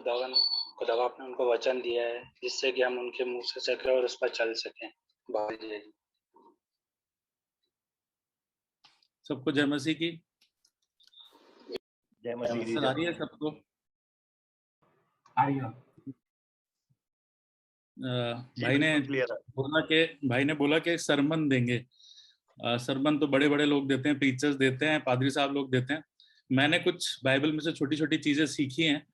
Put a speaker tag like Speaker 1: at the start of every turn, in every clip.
Speaker 1: खुदावन ने उनको वचन दिया है जिससे कि हम उनके मुंह से सके और उस पर चल सकें।
Speaker 2: सबको जय मसीह की।
Speaker 3: जय मसीह।
Speaker 2: आ रही है सबको? भाई ने बोला कि सरमन देंगे। सरमन तो बड़े बड़े लोग देते हैं, प्रीचर्स देते हैं, पादरी साहब लोग देते हैं। मैंने कुछ बाइबल में से छोटी छोटी चीजें सीखी हैं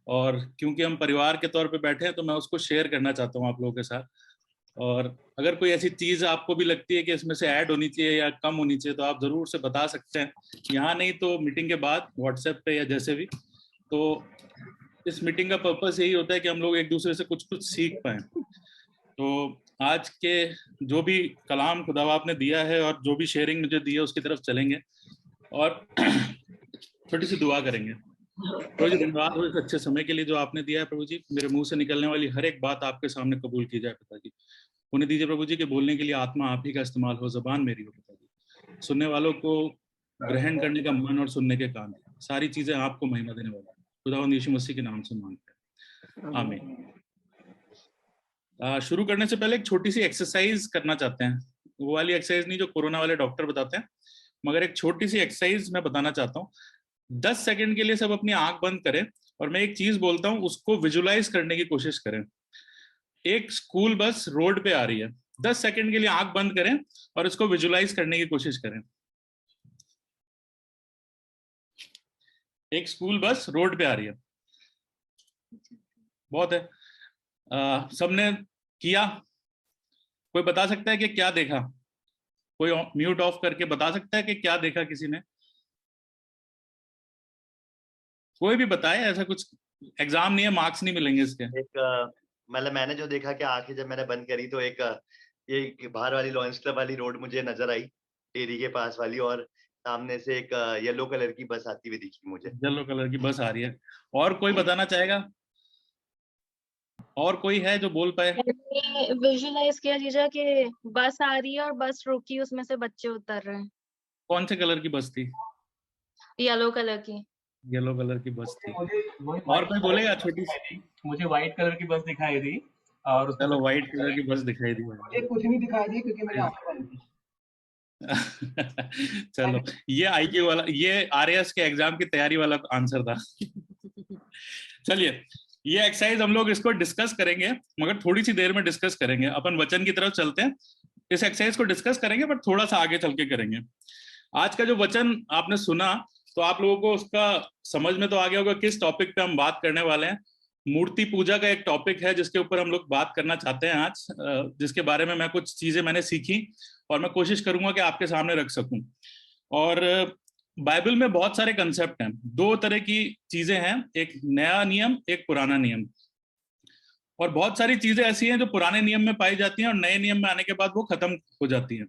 Speaker 2: और क्योंकि हम परिवार के तौर पे बैठे हैं तो मैं उसको शेयर करना चाहता हूँ आप लोगों के साथ। और अगर कोई ऐसी चीज आपको भी लगती है कि इसमें से ऐड होनी चाहिए या कम होनी चाहिए तो आप जरूर से बता सकते हैं, यहाँ नहीं तो मीटिंग के बाद व्हाट्सएप पे या जैसे भी। तो इस मीटिंग का पर्पस यही होता है कि हम लोग एक दूसरे से कुछ कुछ सीख पाए। तो आज के जो भी कलाम खुदा आपने दिया है और जो भी शेयरिंग मुझे दी है उसकी तरफ चलेंगे और छोटी सी दुआ करेंगे। प्रभु जी धन्यवाद हो इस अच्छे समय के लिए जो आपने दिया है। प्रभु जी मेरे मुंह से निकलने वाली हर एक बात आपके सामने कबूल की जाए पिताजी। उन्हें दीजिए प्रभु जी के बोलने के लिए आत्मा आप ही का इस्तेमाल हो, जबान मेरी हो पिताजी, सुनने वालों को ग्रहण करने का मन और सुनने के कान, सारी चीजें आपको महिमा देने वाला खुदावंद यीशु मसीह के नाम से मांगते हैं, आमीन। शुरू करने से पहले एक छोटी सी एक्सरसाइज करना चाहते हैं। वो वाली एक्सरसाइज नहीं जो कोरोना वाले डॉक्टर बताते हैं, मगर एक छोटी सी एक्सरसाइज मैं बताना चाहता हूँ। 10 सेकंड के लिए सब अपनी आंख बंद करें और मैं एक चीज बोलता हूँ उसको विजुलाइज करने की कोशिश करें। एक स्कूल बस रोड पे आ रही है। 10 सेकंड के लिए आंख बंद करें और इसको विजुलाइज करने की कोशिश करें। एक स्कूल बस रोड पे आ रही है। बहुत है। सबने किया? कोई बता सकता है कि क्या देखा? कोई म्यूट ऑफ करके बता सकता है कि क्या देखा किसी ने? कोई भी बताए। ऐसा कुछ एग्जाम नहीं है, मार्क्स नहीं मिलेंगे इसके।
Speaker 3: मतलब मैंने जो देखा कि आंखें जब मैंने बंद करी तो ये बाहर वाली लॉरेंस क्लब वाली रोड मुझे नजर आई, डेयरी के पास वाली, और सामने से एक येलो कलर की बस आती हुई दिखी मुझे।
Speaker 2: येलो कलर की बस आ रही है। और कोई बताना चाहेगा? और कोई है जो बोल पाए?
Speaker 4: विजुलाइज किया जीजा कि बस आ रही है और बस रुकी, उसमें से बच्चे उतर रहे हैं।
Speaker 2: कौन से कलर की बस थी?
Speaker 4: येलो कलर की।
Speaker 2: येलो कलर की बस थी। और कोई बोलेगा? छोटी सी
Speaker 5: मुझे व्हाइट कलर की बस दिखाई दी और
Speaker 2: चलो व्हाइट कलर की बस दिखाई दी।
Speaker 5: मुझे कुछ नहीं दिखाई दी क्योंकि मेरी आंखें बंद थी।
Speaker 2: चलो ये आईक्यू वाला, ये आरएएस के एग्जाम की तैयारी वाला आंसर था। चलिए ये एक्सरसाइज हम लोग इसको डिस्कस करेंगे, मगर थोड़ी सी देर में डिस्कस करेंगे। अपन वचन की तरफ चलते हैं। इस एक्सरसाइज को डिस्कस करेंगे बट थोड़ा सा आगे चल के करेंगे। आज का जो वचन आपने सुना तो आप लोगों को उसका समझ में तो आ गया होगा किस टॉपिक पे हम बात करने वाले हैं। मूर्ति पूजा का एक टॉपिक है जिसके ऊपर हम लोग बात करना चाहते हैं आज, जिसके बारे में मैं कुछ चीजें मैंने सीखी और मैं कोशिश करूंगा कि आपके सामने रख सकूं। और बाइबल में बहुत सारे कंसेप्ट हैं। 2 तरह की चीजें हैं, एक नया नियम, एक पुराना नियम। और बहुत सारी चीजें ऐसी हैं जो पुराने नियम में पाई जाती हैं और नए नियम में आने के बाद वो खत्म हो जाती हैं।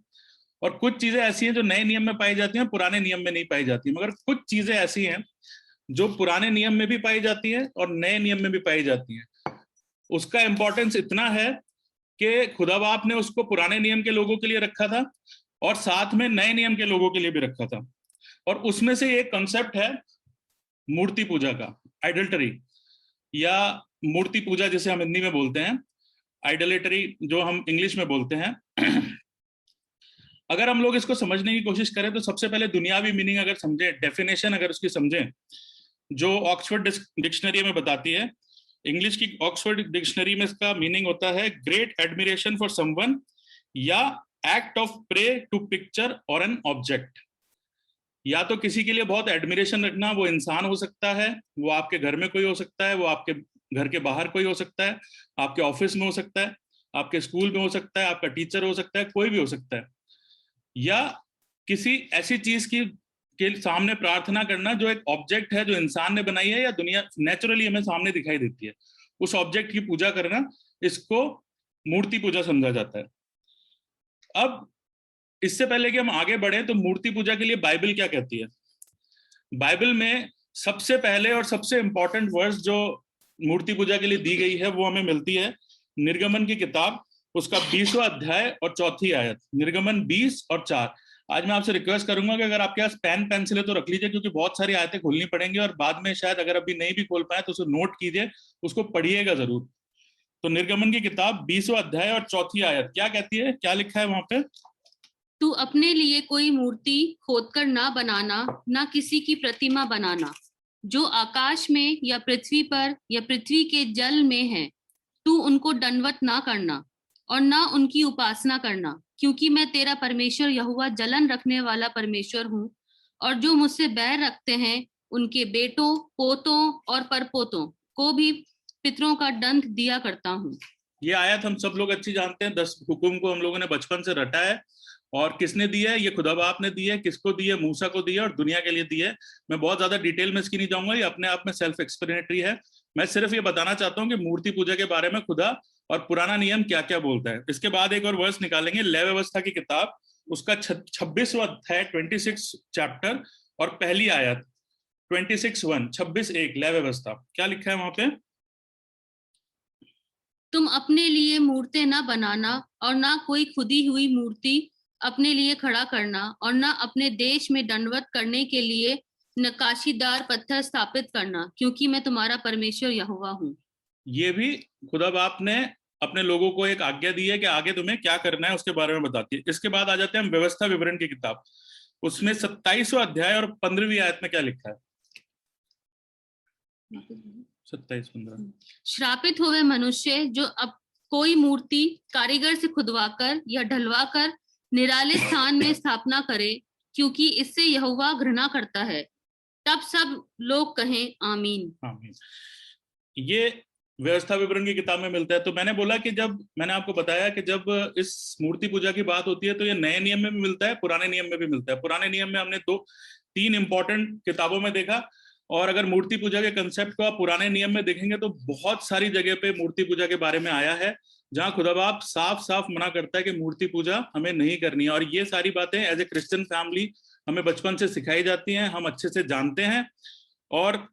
Speaker 2: और कुछ चीजें ऐसी हैं जो नए नियम में पाई जाती हैं, पुराने नियम में नहीं पाई जाती। मगर कुछ चीजें ऐसी हैं जो पुराने नियम में भी पाई जाती है और नए नियम में भी पाई जाती है। उसका इंपॉर्टेंस इतना है कि खुदा बाप ने उसको पुराने नियम के लोगों के लिए रखा था और साथ में नए नियम के लोगों के लिए भी रखा था। और उसमें से एक कंसेप्ट है मूर्ति पूजा का, आइडल्टरी या मूर्ति पूजा जिसे हम हिंदी में बोलते हैं, आइडलेटरी जो हम इंग्लिश में बोलते हैं। अगर हम लोग इसको समझने की कोशिश करें तो सबसे पहले दुनियावी मीनिंग अगर समझें, डेफिनेशन अगर उसकी समझें, जो ऑक्सफोर्ड डिक्शनरी में बताती है, इंग्लिश की ऑक्सफोर्ड डिक्शनरी में इसका मीनिंग होता है ग्रेट एडमिरेशन फॉर समवन या act of pray to picture और एन ऑब्जेक्ट। या तो किसी के लिए बहुत एडमिरेशन रखना, वो इंसान हो सकता है, वो आपके घर में कोई हो सकता है, वो आपके घर के बाहर कोई हो सकता है, आपके ऑफिस में हो सकता है, आपके स्कूल में हो सकता है, आपका टीचर हो सकता है, कोई भी हो सकता है। या किसी ऐसी चीज की के सामने प्रार्थना करना जो एक ऑब्जेक्ट है, जो इंसान ने बनाई है या दुनिया नेचुरली हमें सामने दिखाई देती है, उस ऑब्जेक्ट की पूजा करना, इसको मूर्ति पूजा समझा जाता है। अब इससे पहले कि हम आगे बढ़े तो मूर्ति पूजा के लिए बाइबल क्या कहती है? बाइबल में सबसे पहले और सबसे इंपॉर्टेंट वर्स जो मूर्ति पूजा के लिए दी गई है वो हमें मिलती है निर्गमन की किताब, उसका 20वां अध्याय और 4थी आयत। निर्गमन 20 और 4। आज मैं आपसे रिक्वेस्ट करूंगा कि अगर आपके पास पेन पेंसिल है तो रख लीजिए, क्योंकि बहुत सारी आयतें खोलनी पड़ेंगी और बाद में शायद अगर अभी नहीं भी खोल पाए तो उसे नोट कीजिए, उसको पढ़िएगा जरूर। तो निर्गमन की किताब 20वां अध्याय और 4थी आयत क्या कहती है, क्या लिखा है वहां पे?
Speaker 6: तू अपने लिए कोई मूर्ति खोदकर ना बनाना, ना किसी की प्रतिमा बनाना, जो आकाश में या पृथ्वी पर या पृथ्वी के जल में है। तू उनको दंडवत ना करना और ना उनकी उपासना करना, क्योंकि मैं तेरा परमेश्वर यहोवा जलन रखने वाला परमेश्वर हूँ। और जो मुझसे बैर रखते हैं उनके बेटों, पोतों और परपोतों को भी पितरों का दंड दिया करता हूँ।
Speaker 2: ये आयत हम सब लोग अच्छी जानते हैं। 10 हुक्म को हम लोगों ने बचपन से रटा है। और किसने दी है? ये खुदा बाप ने दी है। किसको दी है? मूसा को दी है और दुनिया के लिए दी है। मैं बहुत ज्यादा डिटेल में इसकी नहीं जाऊंगा, ये अपने आप में सेल्फ एक्सप्लेनेटरी है। मैं सिर्फ ये बताना चाहता हूँ कि मूर्ति पूजा के बारे में खुदा और पुराना नियम क्या क्या बोलता है। इसके बाद एक और वर्स निकालेंगे, लय व्यवस्था की किताब, उसका 26वां अध्याय 26 चैप्टर और पहली आयत 26:1 26:1 लय व्यवस्था क्या लिखा है वहां पे?
Speaker 6: तुम अपने लिए मूर्तें न बनाना और ना कोई खुदी हुई मूर्ति अपने लिए खड़ा करना और ना अपने देश में दंडवत करने के लिए नक्काशीदार पत्थर स्थापित करना, क्योंकि मैं तुम्हारा परमेश्वर यहोवा हूँ। ये
Speaker 2: भी खुदा बाप ने अपने लोगों को एक आज्ञा दी है कि आगे तुम्हें क्या करना है उसके बारे में बताती है। इसके बाद आ जाते हैं हम व्यवस्था विवरण की किताब, उसमें 27वां अध्याय और 15वीं आयत में क्या लिखा है? 27-15
Speaker 6: श्रापित होवे मनुष्य जो अब कोई मूर्ति कारीगर से खुदवाकर या ढलवाकर निराले स्थान में स्थापना करे, क्योंकि इससे यहोवा घृणा करता है। तब सब लोग कहें आमीन।
Speaker 2: आमीन। ये व्यवस्था विवरण की किताब में मिलता है। तो मैंने बोला कि जब मैंने आपको बताया कि जब इस मूर्ति पूजा की बात होती है तो ये नए नियम में भी मिलता है, पुराने नियम में भी मिलता है। पुराने नियम में हमने 2-3 इंपॉर्टेंट किताबों में देखा, और अगर मूर्ति पूजा के कंसेप्ट को आप पुराने नियम में देखेंगे तो बहुत सारी जगह पे मूर्ति पूजा के बारे में आया है, जहां खुदा बाप साफ साफ मना करता है कि मूर्ति पूजा हमें नहीं करनी है। और ये सारी बातें एज ए क्रिश्चियन फैमिली हमें बचपन से सिखाई जाती हैं, हम अच्छे से जानते हैं, और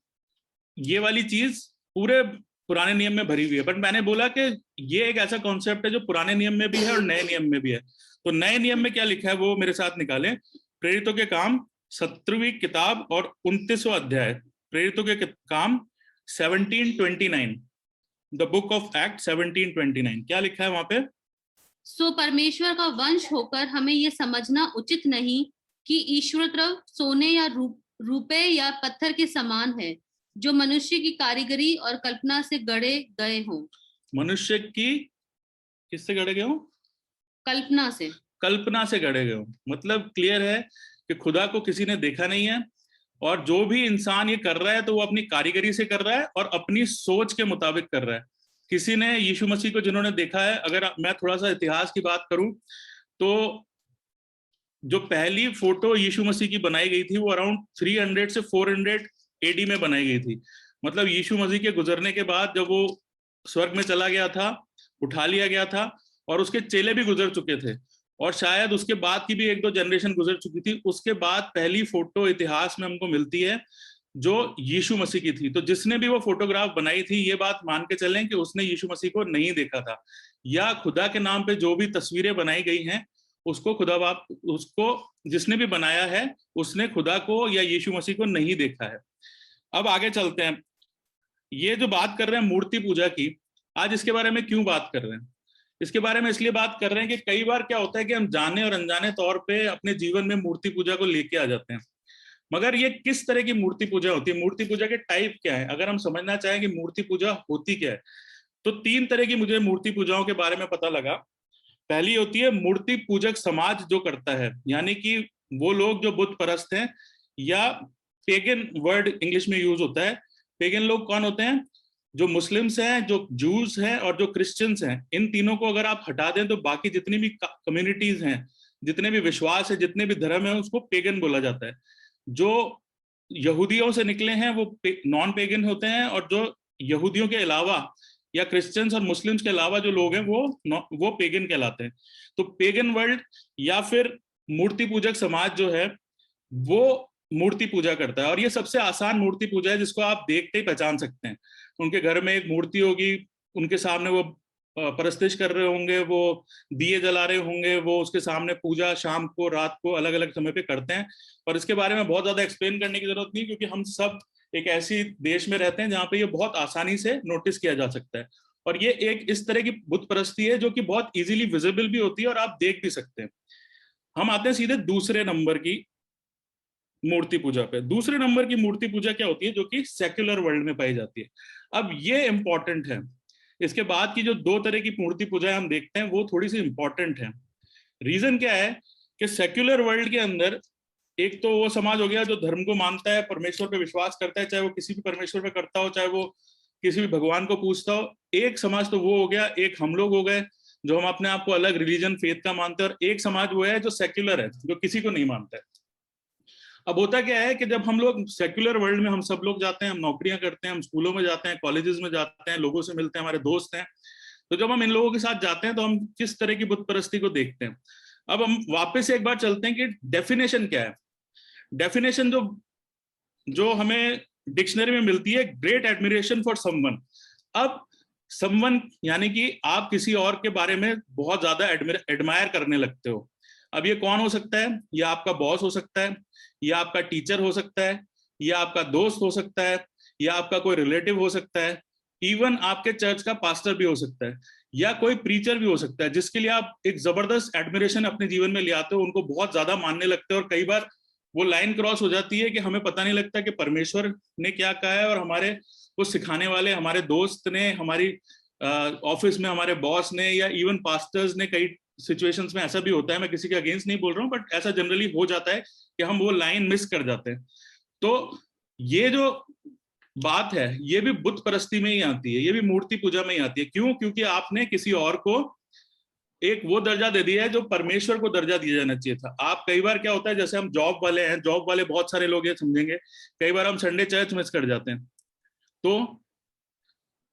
Speaker 2: ये वाली चीज पूरे पुराने नियम में भरी हुई है। बट मैंने बोला कि ये एक ऐसा कॉन्सेप्ट है जो पुराने नियम में भी है और नए नियम में भी है। तो नए नियम में क्या लिखा है वो मेरे साथ निकालें। प्रेरितों के काम 17वीं किताब और 29वां अध्याय, प्रेरितों के काम 17:29, द बुक ऑफ एक्ट 17:29 क्या लिखा है वहां पे?
Speaker 6: सो परमेश्वर का वंश होकर हमें यह समझना उचित नहीं कि ईश्वर सोने या रुपए या पत्थर के समान है, जो मनुष्य की कारीगरी और कल्पना से गढ़े गए हों। मनुष्य की
Speaker 2: किससे गढ़े गए हों?
Speaker 6: कल्पना से।
Speaker 2: कल्पना से गढ़े गए हों मतलब क्लियर है कि खुदा को किसी ने देखा नहीं है, और जो भी इंसान ये कर रहा है तो वो अपनी कारीगरी से कर रहा है और अपनी सोच के मुताबिक कर रहा है। किसी ने यीशु मसीह को जिन्होंने देखा है, अगर मैं थोड़ा सा इतिहास की बात करूं तो जो पहली फोटो यीशु मसीह की बनाई गई थी वो अराउंड 300 से 400 AD में बनाई गई थी। मतलब यीशु मसीह के गुजरने के बाद जब वो स्वर्ग में चला गया था, उठा लिया गया था, और उसके चेले भी गुजर चुके थे, और शायद उसके बाद की भी 1-2 जनरेशन गुजर चुकी थी। उसके बाद पहली फोटो इतिहास में हमको मिलती है जो यीशु मसीह की थी। तो जिसने भी वो फोटोग्राफ बनाई थी, ये बात मान के चलें कि उसने यीशु मसीह को नहीं देखा था, या खुदा के नाम पे जो भी तस्वीरें बनाई गई हैं उसको खुदा बाप, उसको जिसने भी बनाया है उसने खुदा को या यीशु मसीह को नहीं देखा है। अब आगे चलते हैं। ये जो बात कर रहे हैं मूर्ति पूजा की, आज इसके बारे में क्यों बात कर रहे हैं? इसके बारे में इसलिए बात कर रहे हैं कि कई बार क्या होता है कि हम जाने और अनजाने तौर पे अपने जीवन में मूर्ति पूजा को लेके आ जाते हैं। मगर ये किस तरह की मूर्ति पूजा होती है, मूर्ति पूजा के टाइप क्या है? अगर हम समझना चाहें कि मूर्ति पूजा होती क्या है, तो 3 तरह की मुझे मूर्ति पूजाओं के बारे में पता लगा। पहली होती है मूर्ति पूजक समाज जो करता है, यानी कि वो लोग जो बुत परस्त हैं, या पेगन वर्ड इंग्लिश में यूज होता है। पेगन लोग कौन होते हैं? जो मुस्लिम्स हैं, जो जूस हैं और जो क्रिश्चियंस हैं। इन तीनों को अगर आप हटा दें तो बाकी जितनी भी कम्युनिटीज हैं, जितने भी विश्वास है, जितने भी धर्म है, उसको पेगन बोला जाता है। जो यहूदियों से निकले हैं वो नॉन पेगन होते हैं, और जो यहूदियों के अलावा या क्रिश्चियंस और मुस्लिम्स के अलावा जो लोग हैं वो पेगन कहलाते हैं। तो पेगन वर्ल्ड या फिर मूर्ति पूजक समाज जो है वो मूर्ति पूजा करता है, और ये सबसे आसान मूर्ति पूजा है जिसको आप देखते ही पहचान सकते हैं। उनके घर में एक मूर्ति होगी, उनके सामने वो परस्तिश कर रहे होंगे, वो दिए जला रहे होंगे, वो उसके सामने पूजा शाम को रात को अलग अलग समय पे करते हैं। और इसके बारे में बहुत ज्यादा एक्सप्लेन करने की जरूरत नहीं, क्योंकि हम सब एक ऐसी देश में रहते हैं जहाँ पे ये बहुत आसानी से नोटिस किया जा सकता है। और ये एक इस तरह की बुत परस्ती है जो कि बहुत इजीली विजिबल भी होती है और आप देख भी सकते हैं। हम आते हैं सीधे दूसरे नंबर की मूर्ति पूजा पे। दूसरे नंबर की मूर्ति पूजा क्या होती है, जो कि सेक्युलर वर्ल्ड में पाई जाती है। अब ये इंपॉर्टेंट है, इसके बाद की जो 2 तरह की मूर्ति पूजा हम देखते हैं वो थोड़ी सी इंपॉर्टेंट है। रीजन क्या है कि सेक्युलर वर्ल्ड के अंदर एक तो वो समाज हो गया जो धर्म को मानता है, परमेश्वर पे विश्वास करता है, चाहे वो किसी भी परमेश्वर पे करता हो, चाहे वो किसी भी भगवान को पूछता हो। एक समाज तो वो हो गया, एक हम लोग हो गए जो हम अपने आप को अलग रिलीजन फेथ का मानते हैं, और एक समाज वो है जो सेक्युलर है, जो किसी को नहीं मानता है। अब होता क्या है कि जब हम लोग सेक्युलर वर्ल्ड में हम सब लोग जाते हैं, हम नौकरियां करते हैं, हम स्कूलों में जाते हैं, कॉलेजेस में जाते हैं, लोगों से मिलते हैं, हमारे दोस्त हैं, तो जब हम इन लोगों के साथ जाते हैं तो हम किस तरह की बुत परस्ती को देखते हैं। अब हम वापस से एक बार चलते हैं कि डेफिनेशन क्या है। डेफिनेशन जो हमें डिक्शनरी में मिलती है, ग्रेट एडमिरेशन फॉर समवन। अब समवन यानी कि आप किसी और के बारे में बहुत ज्यादा एडमायर करने लगते हो। अब ये कौन हो सकता है? ये आपका बॉस हो सकता है, या आपका टीचर हो सकता है, या आपका दोस्त हो सकता है, या आपका कोई रिलेटिव हो सकता है, इवन आपके चर्च का पास्टर भी हो सकता है, या कोई प्रीचर भी हो सकता है, जिसके लिए आप एक जबरदस्त एडमिरेशन अपने जीवन में ले आते हो, उनको बहुत ज्यादा मानने लगते हो। और कई बार वो लाइन क्रॉस हो जाती है कि हमें पता नहीं लगता कि परमेश्वर ने क्या कहा है, और हमारे वो सिखाने वाले हमारे दोस्त ने, हमारी ऑफिस में हमारे बॉस ने, या इवन पास्टर्स ने, कई सिचुएशंस में ऐसा भी होता है, मैं किसी के अगेंस्ट नहीं बोल रहा हूँ, बट ऐसा जनरली हो जाता है कि हम वो लाइन मिस कर जाते हैं। तो ये जो बात है ये भी बुत परस्ती में ही आती है, ये भी मूर्ति पूजा में ही आती है। क्यों? क्योंकि आपने किसी और को एक वो दर्जा दे दिया है जो परमेश्वर को दर्जा दिया जाना चाहिए था। आप कई बार क्या होता है, जैसे हम जॉब वाले हैं, जॉब वाले बहुत सारे लोग ये समझेंगे, कई बार हम संडे चर्च मिस कर जाते हैं। तो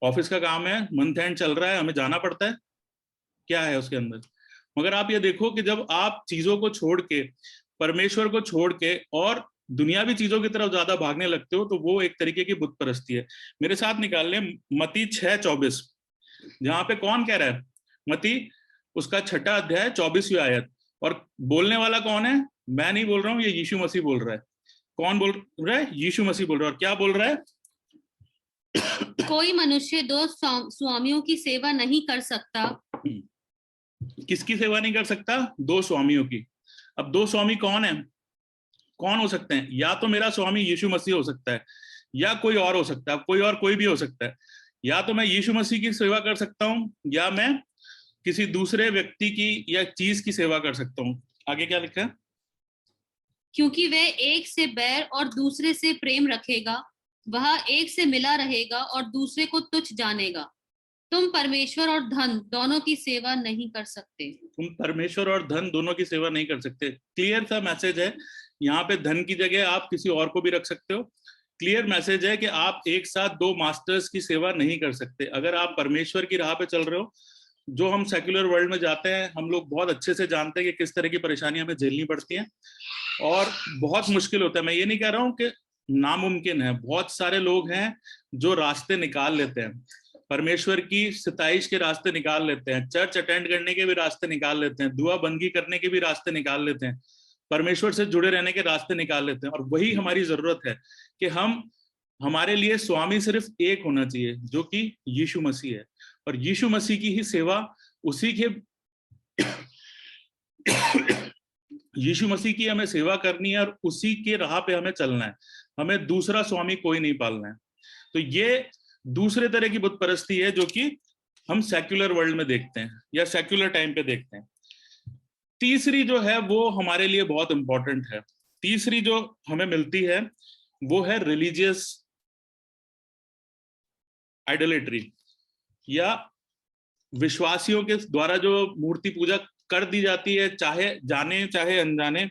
Speaker 2: ऑफिस का काम है, मंथ एंड चल रहा है, हमें जाना पड़ता है, क्या है उसके अंदर। मगर आप ये देखो कि जब आप चीजों को छोड़ के, परमेश्वर को छोड़ के और दुनियावी चीजों की तरफ ज्यादा भागने लगते हो, तो वो एक तरीके की बुत परस्ती है। मेरे साथ निकाल लें मत्ती 6:24, जहां पे कौन कह रहा है? मत्ती उसका 6 अध्याय 24वीं आयत। और बोलने वाला कौन है? मैं नहीं बोल रहा हूं, ये यीशु मसीह बोल रहा है। कौन बोल रहा है? यीशु मसीह बोल रहा है। और क्या बोल रहा है?
Speaker 6: कोई मनुष्य 2 स्वामियों की सेवा नहीं कर सकता।
Speaker 2: किसकी सेवा नहीं कर सकता? 2 स्वामियों की। अब 2 स्वामी कौन है? कौन हो सकते हैं? या तो मेरा स्वामी यीशु मसीह हो सकता है, या कोई और हो सकता है, कोई और कोई भी हो सकता है। या तो मैं यीशु मसीह की सेवा कर सकता हूं, या मैं किसी दूसरे व्यक्ति की या चीज की सेवा कर सकता हूं। आगे क्या लिखा है?
Speaker 6: क्योंकि वह एक से बैर और दूसरे से प्रेम रखेगा, वह एक से मिला रहेगा और दूसरे को तुच्छ जानेगा। तुम परमेश्वर और धन दोनों की सेवा नहीं कर सकते।
Speaker 2: तुम परमेश्वर और धन दोनों की सेवा नहीं कर सकते। क्लियर सा मैसेज है। यहाँ पे धन की जगह आप किसी और को भी रख सकते हो। क्लियर मैसेज है कि आप एक साथ 2 मास्टर्स की सेवा नहीं कर सकते। अगर आप परमेश्वर की राह पे चल रहे हो, जो हम सेक्युलर वर्ल्ड में जाते हैं, हम लोग बहुत अच्छे से जानते हैं कि किस तरह की परेशानी हमें झेलनी पड़ती है, और बहुत मुश्किल होता है। मैं ये नहीं कह रहा हूँ कि नामुमकिन है, बहुत सारे लोग हैं जो रास्ते निकाल लेते हैं, परमेश्वर की सिताइश के रास्ते निकाल लेते हैं, चर्च अटेंड करने के भी रास्ते निकाल लेते हैं, दुआ बंदगी करने के भी रास्ते निकाल लेते हैं, परमेश्वर से जुड़े रहने के रास्ते निकाल लेते हैं। और वही हमारी जरूरत है कि हमारे लिए स्वामी सिर्फ एक होना चाहिए, जो कि यीशु मसीह है। और यीशु मसीह की ही सेवा, उसी के यीशु मसीह की हमें सेवा करनी है, और उसी के राह पे हमें चलना है। हमें दूसरा स्वामी कोई नहीं पालना है। तो ये दूसरे तरह की बुत परस्ती है जो कि हम सेक्युलर वर्ल्ड में देखते हैं, या सेक्युलर टाइम पे देखते हैं। तीसरी जो है वो हमारे लिए बहुत इंपॉर्टेंट है। तीसरी जो हमें मिलती है वो है रिलीजियस आइडोलेट्री, या विश्वासियों के द्वारा जो मूर्ति पूजा कर दी जाती है, चाहे जाने चाहे अनजाने।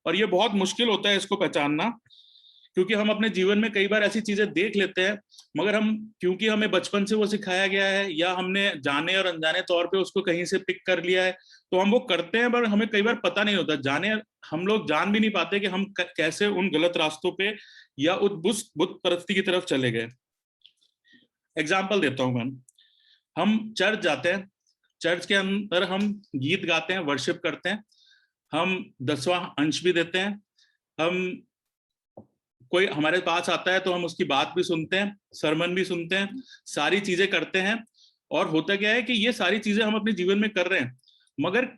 Speaker 2: और ये बहुत मुश्किल होता है इसको पहचानना, क्योंकि हम अपने जीवन में कई बार ऐसी चीजें देख लेते हैं, मगर क्योंकि हमें बचपन से वो सिखाया गया है, या हमने जाने और अनजाने तौर पे उसको कहीं से पिक कर लिया है, तो हम वो करते हैं, पर हमें कई बार पता नहीं होता। हम लोग जान भी नहीं पाते कि हम कैसे उन गलत रास्तों पे या उस बुत परस्ती की तरफ चले गए। एग्जाम्पल देता हूं मैं। हम चर्च जाते हैं, चर्च के अंदर हम गीत गाते हैं, वर्शिप करते हैं, हम 10वां अंश भी देते हैं, हम कोई हमारे पास आता है तो हम उसकी बात भी सुनते हैं, सरमन भी सुनते हैं, सारी चीजें करते हैं। और होता क्या है कि ये सारी चीजें हम अपने जीवन में कर रहे हैं, मगर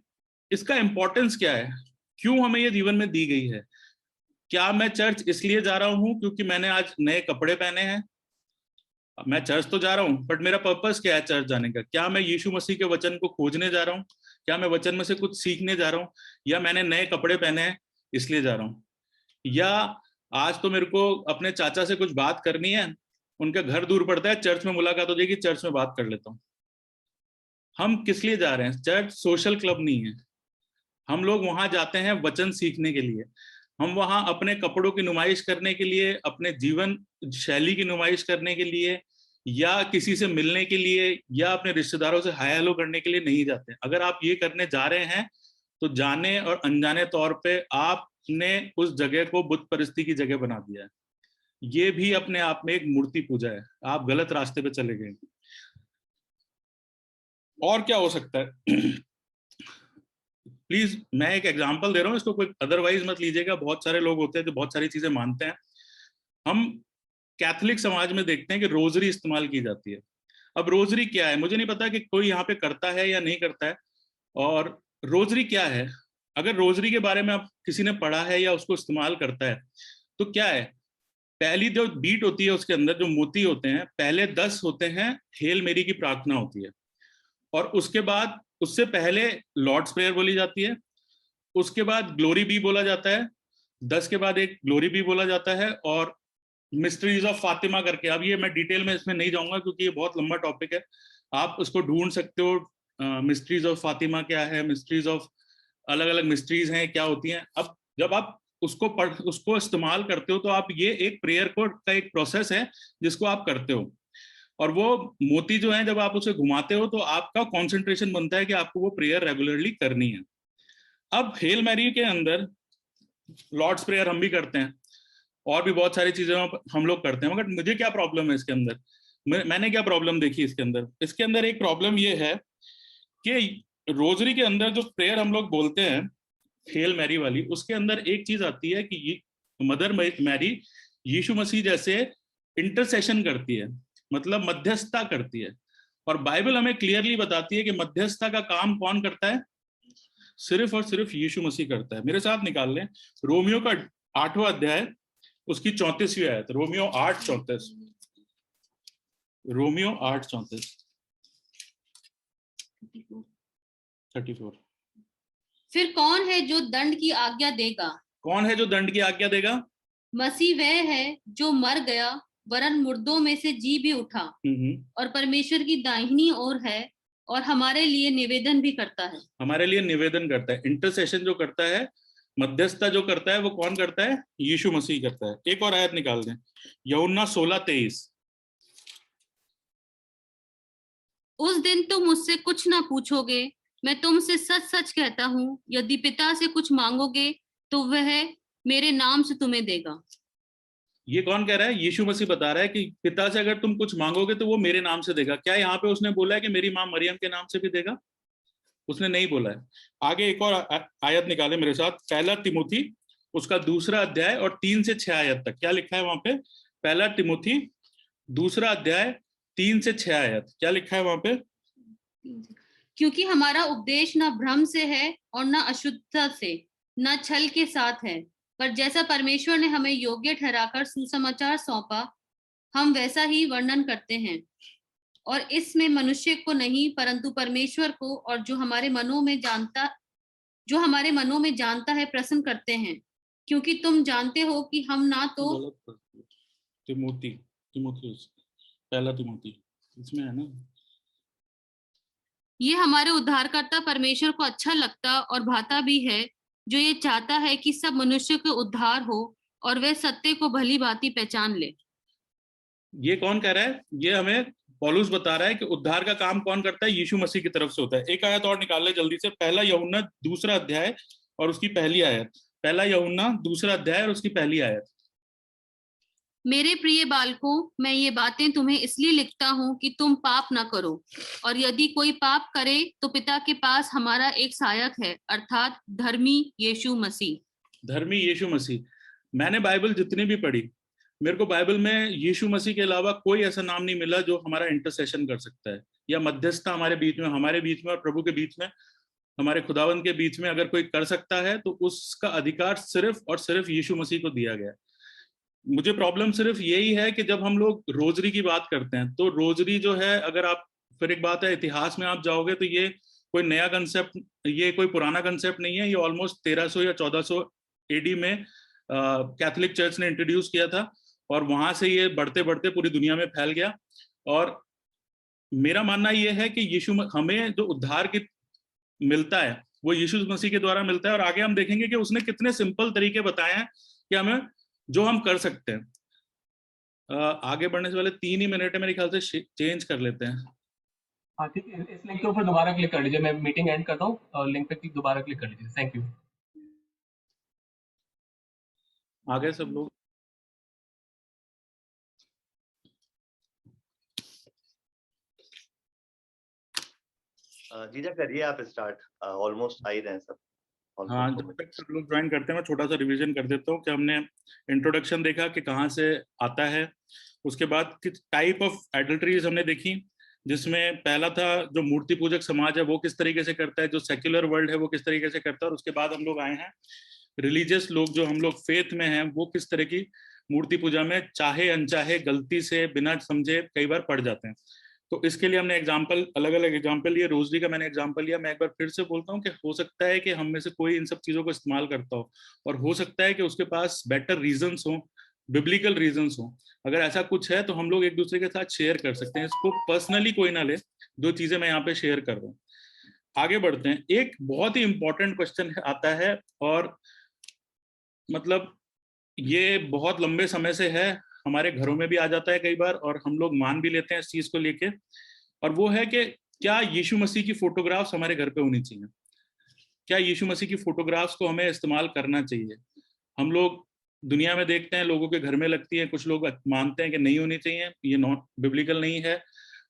Speaker 2: इसका इंपॉर्टेंस क्या है, क्यों हमें ये जीवन में दी गई है? क्या मैं चर्च इसलिए जा रहा हूं क्योंकि मैंने आज नए कपड़े पहने हैं? मैं चर्च तो जा रहा हूं, बट मेरा पर्पस क्या है चर्च जाने का? क्या मैं यीशु मसीह के वचन को खोजने जा रहा हूं? क्या मैं वचन में से कुछ सीखने जा रहा हूं? या मैंने नए कपड़े पहने हैं इसलिए जा रहा हूं? या आज तो मेरे को अपने चाचा से कुछ बात करनी है, उनका घर दूर पड़ता है, चर्च में मुलाकात हो जाएगी, चर्च में बात कर लेता हूँ। हम किस लिए जा रहे हैं? चर्च सोशल क्लब नहीं है। हम लोग वहां जाते हैं वचन सीखने के लिए, हम वहां अपने कपड़ों की नुमाइश करने के लिए, अपने जीवन शैली की नुमाइश करने के लिए, या किसी से मिलने के लिए, या अपने रिश्तेदारों से हाय हेलो करने के लिए नहीं जाते। अगर आप ये करने जा रहे हैं तो जाने और अनजाने तौर पे आपने उस जगह को बुत परस्ती की जगह बना दिया है। ये भी अपने आप में एक मूर्ति पूजा है, आप गलत रास्ते पे चले गए। और क्या हो सकता है? प्लीज मैं एक एग्जांपल दे रहा हूँ, इसको कोई अदरवाइज मत लीजिएगा। बहुत सारे लोग होते हैं जो बहुत सारी चीजें मानते हैं। हम कैथोलिक समाज में देखते हैं कि रोजरी इस्तेमाल की जाती है। अब रोजरी क्या है मुझे नहीं पता कि कोई यहाँ पे करता है या नहीं करता है। और रोजरी क्या है, अगर रोजरी के बारे में आप किसी ने पढ़ा है या उसको इस्तेमाल करता है तो क्या है, पहली जो बीट होती है उसके अंदर जो मोती होते हैं, पहले 10 होते हैं हेल मेरी की प्रार्थना होती है, और उसके बाद उससे पहले लॉर्ड्स प्रेयर बोली जाती है, उसके बाद ग्लोरी बी बोला जाता है, 10 के बाद एक ग्लोरी बी बोला जाता है, और मिस्ट्रीज ऑफ फातिमा करके, अब ये मैं डिटेल में इसमें नहीं जाऊंगा क्योंकि ये बहुत लंबा टॉपिक है, आप उसको ढूंढ सकते हो। मिस्ट्रीज ऑफ फातिमा क्या है, मिस्ट्रीज ऑफ अलग अलग मिस्ट्रीज हैं क्या होती हैं। अब जब आप उसको इस्तेमाल करते हो तो आप ये एक प्रेयर को का एक प्रोसेस है जिसको आप करते हो, और वो मोती जो है जब आप उसे घुमाते हो तो आपका कंसंट्रेशन बनता है कि आपको वो प्रेयर रेगुलरली करनी है। अब हेल मैरी के अंदर लॉर्ड्स प्रेयर हम भी करते हैं और भी बहुत सारी चीजें हम लोग करते हैं, मगर मुझे क्या प्रॉब्लम है इसके अंदर, मैंने क्या प्रॉब्लम देखी इसके अंदर एक प्रॉब्लम ये है कि रोजरी के अंदर जो प्रेयर हम लोग बोलते हैं हेल मैरी वाली, उसके अंदर एक चीज आती है कि मदर मैरी यीशु मसीह जैसे इंटरसेशन करती है, मतलब मध्यस्थता करती है। और बाइबल हमें क्लियरली बताती है कि मध्यस्थता का काम कौन करता है, सिर्फ और सिर्फ यीशु मसीह करता है। मेरे साथ निकाल लें रोमियो का 8वां अध्याय, उसकी 34वीं आयत, रोमियो 8:34, रोमियो 8:34 34।
Speaker 6: फिर कौन है जो दंड की आज्ञा देगा?
Speaker 2: कौन है जो दंड की आज्ञा देगा?
Speaker 6: मसीह वह है जो मर गया वरन मुर्दों में से जी भी उठा और परमेश्वर की दाहिनी ओर है और हमारे लिए निवेदन भी करता है। हमारे लिए निवेदन करता है, इंटरसेशन जो करता है, मध्यस्थता जो करता है, वो कौन करता है? यीशु मसीह करता है। एक और आयत निकाल दें, यूहन्ना 16:23। उस दिन तुम मुझसे कुछ ना पूछोगे, मैं तुमसे सच सच कहता हूँ, यदि पिता से कुछ मांगोगे तो वह मेरे नाम से तुम्हें देगा।
Speaker 2: ये कौन कह रहा है? यीशु मसीह बता रहा है कि पिता से अगर तुम कुछ मांगोगे तो वो मेरे नाम से देगा। क्या यहाँ पे उसने बोला है कि मेरी माँ मरियम के नाम से भी देगा? उसने नहीं बोला है। आगे एक और आयत निकाले मेरे साथ, पहला तिमोथी उसका 2 अध्याय और 3 से 6 आयत तक। क्या लिखा है वहां पे? पहला तिमोथी 2 अध्याय 3 से 6 आयत, क्या लिखा है वहां पे?
Speaker 6: क्योंकि हमारा उपदेश न भ्रम से है और न अशुद्धता से, न छल के साथ है, पर जैसा परमेश्वर ने हमें योग्य ठहराकर सुसमाचार सौंपा, हम वैसा ही वर्णन करते हैं। और इसमें मनुष्य को नहीं परंतु परमेश्वर को और जो हमारे मनों में जानता है प्रसन्न करते हैं, क्योंकि तुम जानते हो कि हम ना तो
Speaker 2: तिमोथी पहला तिमोथी इसमें है ना,
Speaker 6: ये हमारे उद्धारकर्ता परमेश्वर को अच्छा लगता और भाता भी है, जो ये चाहता है कि सब मनुष्य को उद्धार हो और वे सत्य को भली भांति पहचान ले।
Speaker 2: ये कौन कह रहा है? ये हमें पौलुस बता रहा है कि उद्धार का काम कौन करता है? यीशु मसीह की तरफ से होता है। एक आयत और निकाल ले जल्दी से, पहला यूहन्ना 2 अध्याय और उसकी पहली आयत। पहला यूहन्ना 2 अध्याय और उसकी पहली आयत।
Speaker 6: मेरे प्रिय बालकों, मैं ये बातें तुम्हें इसलिए लिखता हूँ कि तुम पाप ना करो, और यदि कोई पाप करे तो पिता के पास हमारा एक सहायक है, अर्थात धर्मी यीशु मसीह।
Speaker 2: धर्मी यीशु मसीह। मैंने बाइबल जितनी भी पढ़ी, मेरे को बाइबल में यीशु मसीह के अलावा कोई ऐसा नाम नहीं मिला जो हमारा इंटरसेशन कर सकता है, या मध्यस्थता हमारे बीच में और प्रभु के बीच में, हमारे खुदावंद के बीच में अगर कोई कर सकता है तो उसका अधिकार सिर्फ और सिर्फ यीशु मसीह को दिया गया है। मुझे प्रॉब्लम सिर्फ यही है कि जब हम लोग रोजरी की बात करते हैं तो रोजरी जो है, अगर आप, फिर एक बात है, इतिहास में आप जाओगे तो ये कोई नया कंसेप्ट, ये कोई पुराना कंसेप्ट नहीं है। ये ऑलमोस्ट 1300 या 1400 एडी में कैथोलिक चर्च ने इंट्रोड्यूस किया था, और वहां से ये बढ़ते बढ़ते पूरी दुनिया में फैल गया। और मेरा मानना ये है कि यीशु, हमें जो उद्धार की मिलता है वो यीशु मसीह के द्वारा मिलता है, और आगे हम देखेंगे कि उसने कितने सिंपल तरीके बताए हैं कि हमें जो हम कर सकते हैं। आगे बढ़ने से पहले 3 ही मिनट है मेरे ख्याल से, चेंज कर लेते हैं।
Speaker 5: हाँ ठीक है, इस लिंक के ऊपर दोबारा क्लिक कर लीजिए, मैं मीटिंग एंड करता हूँ और लिंक पे दोबारा क्लिक कर लीजिए। Thank you.
Speaker 2: आगे सब लोग
Speaker 3: जीजा करिए आप स्टार्ट, ऑलमोस्ट आ ही रहे हैं सब।
Speaker 2: हाँ, जब तक सब लोग ज्वाइन करते हैं मैं छोटा सा रिवीजन कर देता हूँ कि हमने इंट्रोडक्शन देखा कि कहाँ से आता है, उसके बाद किस टाइप ऑफ एडल्टरीज हमने देखी, जिसमें पहला था जो मूर्ति पूजक समाज है वो किस तरीके से करता है, जो सेक्युलर वर्ल्ड है वो किस तरीके से करता है, और उसके बाद हम लोग आए हैं रिलीजियस लोग, जो हम लोग फेथ में हैं, वो किस तरह की मूर्ति पूजा में चाहे अनचाहे गलती से बिना समझे कई बार पड़ जाते हैं। तो इसके लिए हमने एग्जाम्पल, अलग अलग एग्जाम्पल लिए। रोजरी का मैंने एग्जाम्पल लिया। मैं एक बार फिर से बोलता हूँ कि हो सकता है कि हम में से कोई इन सब चीजों को इस्तेमाल करता हो, और हो सकता है कि उसके पास बेटर रीजंस हो, बिब्लिकल रीजंस हो। अगर ऐसा कुछ है तो हम लोग एक दूसरे के साथ शेयर कर सकते हैं। इसको पर्सनली कोई ना ले, 2 चीजें मैं यहाँ पे शेयर कर रहा हूँ। आगे बढ़ते हैं। एक बहुत ही इंपॉर्टेंट क्वेश्चन आता है, और मतलब ये बहुत लंबे समय से है, हमारे घरों में भी आ जाता है कई बार, और हम लोग मान भी लेते हैं इस चीज को लेके, और वो है कि क्या यीशु मसीह की फोटोग्राफ्स हमारे घर पे होनी चाहिए? क्या यीशु मसीह की फोटोग्राफ्स को हमें इस्तेमाल करना चाहिए? हम लोग दुनिया में देखते हैं, लोगों के घर में लगती है, कुछ लोग मानते हैं कि नहीं होनी चाहिए, ये नॉट बिब्लिकल नहीं है,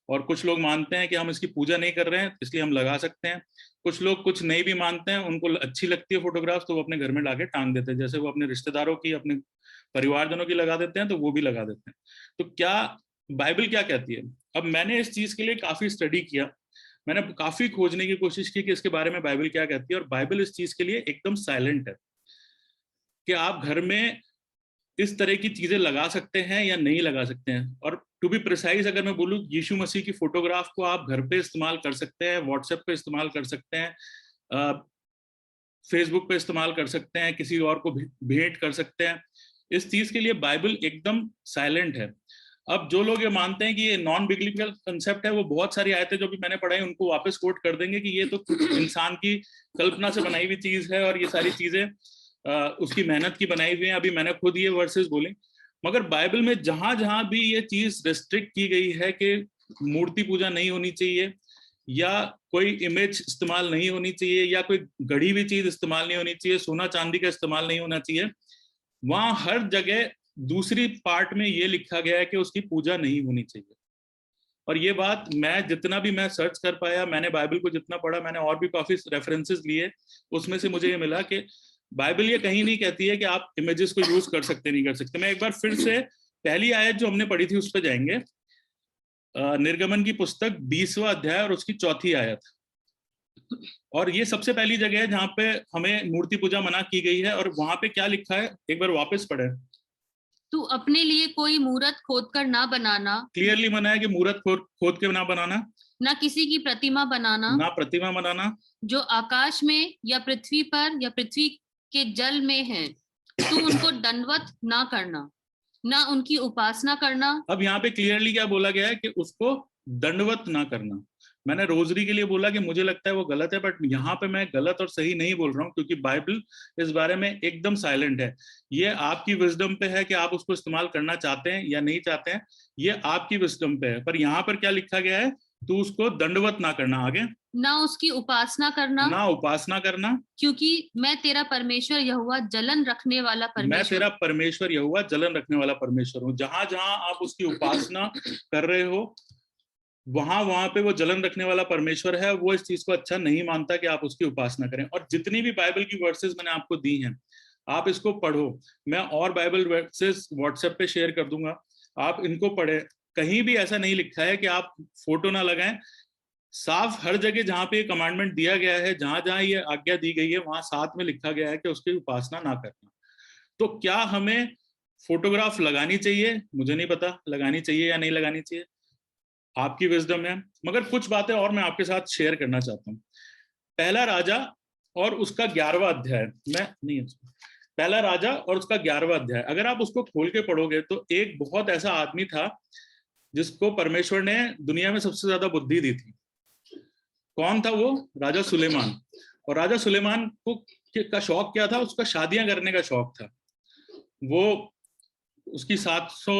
Speaker 2: और कुछ लोग मानते हैं कि हम इसकी पूजा नहीं कर रहे हैं इसलिए हम लगा सकते हैं। कुछ लोग कुछ नहीं भी मानते हैं, उनको अच्छी लगती है फोटोग्राफ्स तो वो अपने घर में लाके टांग देते हैं, जैसे वो अपने रिश्तेदारों की, अपने परिवारजनों की लगा देते हैं तो वो भी लगा देते हैं। तो क्या बाइबल क्या कहती है? अब मैंने इस चीज के लिए काफी स्टडी किया, मैंने काफी खोजने की कोशिश की कि इसके बारे में बाइबल क्या कहती है, और बाइबल इस चीज के लिए एकदम साइलेंट है कि आप घर में इस तरह की चीजें लगा सकते हैं या नहीं लगा सकते हैं। और टू बी प्रिसाइज अगर मैं बोलूँ, यीशु मसीह की फोटोग्राफ को आप घर पे इस्तेमाल कर सकते हैं, व्हाट्सएप पे इस्तेमाल कर सकते हैं, फेसबुक पे इस्तेमाल कर सकते हैं, किसी और को भेंट कर सकते हैं। इस चीज के लिए बाइबल एकदम साइलेंट है। अब जो लोग ये मानते हैं कि ये नॉन बिब्लिकल कंसेप्ट है, वो बहुत सारी आयतें जो भी मैंने पढ़ाई उनको वापस कोट कर देंगे कि ये तो कुछ इंसान की कल्पना से बनाई हुई चीज है, और ये सारी चीजें उसकी मेहनत की बनाई हुई है। अभी मैंने खुद ये वर्सेस बोले, मगर बाइबल में जहां जहां भी ये चीज रिस्ट्रिक्ट की गई है कि मूर्ति पूजा नहीं होनी चाहिए, या कोई इमेज इस्तेमाल नहीं होनी चाहिए, या कोई गढ़ी हुई चीज इस्तेमाल नहीं होनी चाहिए, सोना चांदी का इस्तेमाल नहीं होना चाहिए, वहां हर जगह दूसरी पार्ट में ये लिखा गया है कि उसकी पूजा नहीं होनी चाहिए। और ये बात मैं जितना भी मैं सर्च कर पाया, मैंने बाइबल को जितना पढ़ा, मैंने और भी काफी रेफरेंसेस लिए, उसमें से मुझे ये मिला कि बाइबल ये कहीं नहीं कहती है कि आप इमेजेस को यूज कर सकते नहीं कर सकते। मैं एक बार फिर से पहली आयत जो हमने पढ़ी थी उस पर जाएंगे, निर्गमन की पुस्तक 20वां अध्याय और उसकी 4थी आयत। और ये सबसे पहली जगह है जहाँ पे हमें मूर्ति पूजा मना की गई है, और वहां पे क्या लिखा है एक बार वापस पढ़े।
Speaker 6: तू अपने लिए कोई मूरत खोद कर ना बनाना।
Speaker 2: क्लियरली मना है कि मूरत खोद के ना बनाना,
Speaker 6: ना किसी की प्रतिमा बनाना,
Speaker 2: ना प्रतिमा बनाना,
Speaker 6: जो आकाश में या पृथ्वी पर या पृथ्वी के जल में है, तू उनको दंडवत ना करना, ना उनकी उपासना करना। अब
Speaker 2: यहाँ पे क्लियरली क्या बोला गया है कि उसको दंडवत ना करना। मैंने रोजरी के लिए बोला कि मुझे लगता है वो गलत है, बट यहाँ पे मैं गलत और सही नहीं बोल रहा हूँ, क्योंकि बाइबल इस बारे में एकदम साइलेंट है। ये आपकी विजडम पे है कि आप उसको इस्तेमाल करना चाहते हैं या नहीं चाहते हैं, ये आपकी विजडम पे है। पर यहाँ पर क्या लिखा गया है, तो उसको दंडवत ना करना। आगे
Speaker 6: ना उसकी उपासना करना,
Speaker 2: ना उपासना करना,
Speaker 6: क्योंकि मैं तेरा परमेश्वर यहोवा जलन रखने वाला
Speaker 2: मैं
Speaker 6: परमेश्वर।
Speaker 2: तेरा परमेश्वर यहोवा जलन रखने वाला परमेश्वर हूँ। जहां जहां आप उसकी उपासना कर रहे हो, वहां वहां पे वो जलन रखने वाला परमेश्वर है, वो इस चीज को अच्छा नहीं मानता कि आप उसकी उपासना करें। और जितनी भी बाइबल की वर्सेस मैंने आपको दी हैं, आप इसको पढ़ो। मैं और बाइबल वर्सेस व्हाट्सएप पे शेयर कर दूंगा, आप इनको पढ़े। कहीं भी ऐसा नहीं लिखा है कि आप फोटो ना लगाएं। साफ हर जगह जहां पे ये कमांडमेंट दिया गया है, जहां जहां ये आज्ञा दी गई है, वहां साथ में लिखा गया है कि उसकी उपासना ना करना। तो क्या हमें फोटोग्राफ लगानी चाहिए? मुझे नहीं पता लगानी चाहिए या नहीं लगानी चाहिए, आपकी विजडम है। मगर कुछ बातें और मैं आपके साथ शेयर करना चाहता हूँ। पहला राजा और उसका 11वां अध्याय, मैं नहीं, पहला राजा और उसका 11वां अध्याय, अगर आप उसको खोल के पढ़ोगे तो एक बहुत ऐसा आदमी था जिसको परमेश्वर ने दुनिया में सबसे ज्यादा बुद्धि दी थी। कौन था वो? राजा सुलेमान। और राजा सुलेमान को का शौक क्या था? उसका शादियां करने का शौक था। वो उसकी 700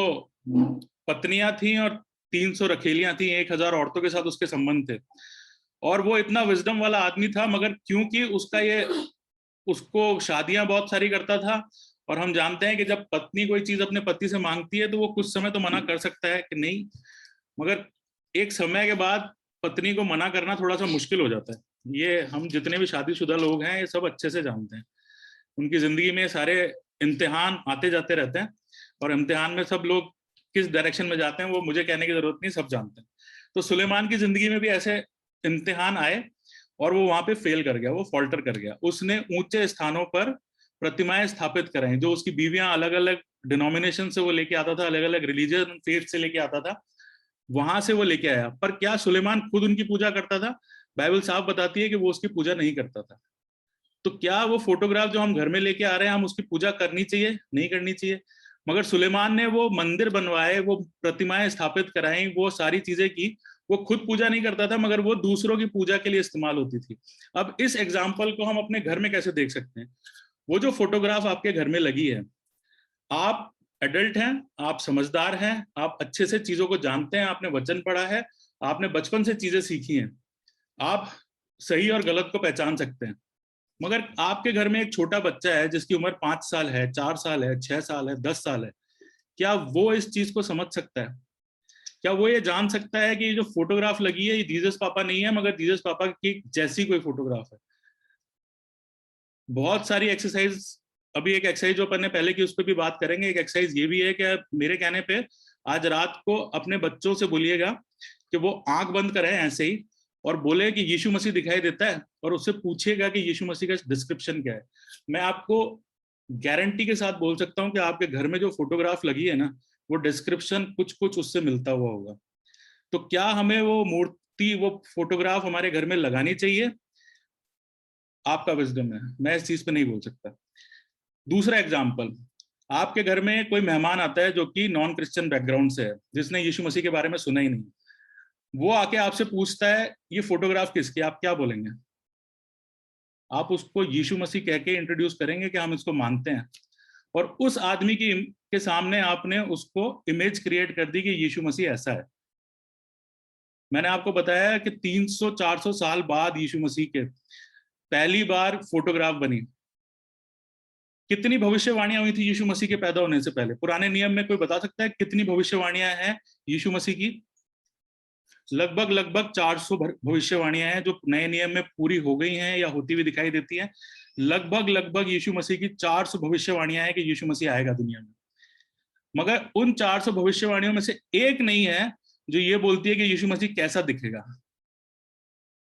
Speaker 2: पत्नियां थी और 300 रखेलियां थी, 1000 औरतों के साथ उसके संबंध थे। और वो इतना विजडम वाला आदमी था, मगर क्योंकि उसको शादियां बहुत सारी करता था, और हम जानते हैं कि जब पत्नी कोई चीज अपने पति से मांगती है तो वो कुछ समय तो मना कर सकता है कि नहीं, मगर एक समय के बाद पत्नी को मना करना थोड़ा सा मुश्किल हो जाता है। ये हम जितने भी शादीशुदा लोग हैं ये सब अच्छे से जानते हैं। उनकी जिंदगी में सारे इम्तिहान आते जाते रहते हैं, और इम्तिहान में सब लोग किस डायरेक्शन में जाते हैं वो मुझे कहने की जरूरत नहीं, सब जानते हैं। तो सुलेमान की जिंदगी में भी ऐसे इम्तिहान आए और वो वहां पे फेल कर गया, वो फॉल्टर कर गया। उसने ऊंचे स्थानों पर प्रतिमाएं स्थापित कराई, जो उसकी बीवियां अलग अलग डिनोमिनेशन से वो लेके आता था, अलग अलग रिलीजियन फेथ से लेके आता था, वहां से वो लेके आया। पर क्या सुलेमान खुद उनकी पूजा करता था? बाइबल साफ बताती है कि वो उसकी पूजा नहीं करता था। तो क्या वो फोटोग्राफ जो हम घर में लेके आ रहे हैं, हम उसकी पूजा करनी चाहिए? नहीं करनी चाहिए। मगर सुलेमान ने वो मंदिर बनवाए, वो प्रतिमाएं स्थापित कराई, वो सारी चीजें की। वो खुद पूजा नहीं करता था, मगर वो दूसरों की पूजा के लिए इस्तेमाल होती थी। अब इस एग्जाम्पल को हम अपने घर में कैसे देख सकते हैं? वो जो फोटोग्राफ आपके घर में लगी है, आप एडल्ट हैं, आप समझदार हैं, आप अच्छे से चीजों को जानते हैं, आपने वचन पढ़ा है, आपने बचपन से चीजें सीखी हैं, आप सही और गलत को पहचान सकते हैं। मगर आपके घर में एक छोटा बच्चा है जिसकी उम्र 5 साल है, 4 साल है, 6 साल है, 10 साल है, क्या वो इस चीज को समझ सकता है? क्या वो ये जान सकता है कि ये जो फोटोग्राफ लगी है ये जीसस पापा नहीं है, मगर जीसस पापा की जैसी कोई फोटोग्राफ है? बहुत सारी एक्सरसाइज, अभी एक एक्सरसाइज जो अपन ने पहले की उस पर भी बात करेंगे। एक एक्सरसाइज ये भी है कि मेरे कहने पे आज रात को अपने बच्चों से बोलिएगा कि वो आंख बंद करें ऐसे ही और बोले कि यीशु मसीह दिखाई देता है, और उससे पूछिएगा कि यीशु मसीह का डिस्क्रिप्शन क्या है। मैं आपको गारंटी के साथ बोल सकता हूँ कि आपके घर में जो फोटोग्राफ लगी है ना, वो डिस्क्रिप्शन कुछ कुछ उससे मिलता हुआ होगा। तो क्या हमें वो मूर्ति, वो फोटोग्राफ हमारे घर में लगानी चाहिए? आपका विजडम है, मैं इस चीज पे नहीं बोल सकता। दूसरा एग्जाम्पल, आपके घर में कोई मेहमान आता है जो कि नॉन क्रिश्चियन बैकग्राउंड से है, जिसने यीशु मसीह के बारे में सुना ही नहीं। वो आके आपसे पूछता है ये फोटोग्राफ किसकी, आप क्या बोलेंगे? आप उसको यीशु मसीह कह के इंट्रोड्यूस करेंगे कि हम इसको मानते हैं, और उस आदमी के सामने आपने उसको इमेज क्रिएट कर दी कि यीशु मसीह ऐसा है। मैंने आपको बताया कि 300-400 साल बाद यीशु मसीह के पहली बार फोटोग्राफ बनी। कितनी भविष्यवाणियां हुई थी यीशु मसीह के पैदा होने से पहले? पुराने नियम में कोई बता सकता है कितनी भविष्यवाणियां हैं यीशु मसीह की? लगभग 400 भविष्यवाणियां हैं जो नए नियम में पूरी हो गई हैं या होती हुई दिखाई देती हैं। लगभग यीशु मसीह की 400 भविष्यवाणियां हैं कि यीशु मसीह आएगा दुनिया में। मगर उन 400 भविष्यवाणियों में से एक नहीं है जो ये बोलती है कि यीशु मसीह कैसा दिखेगा।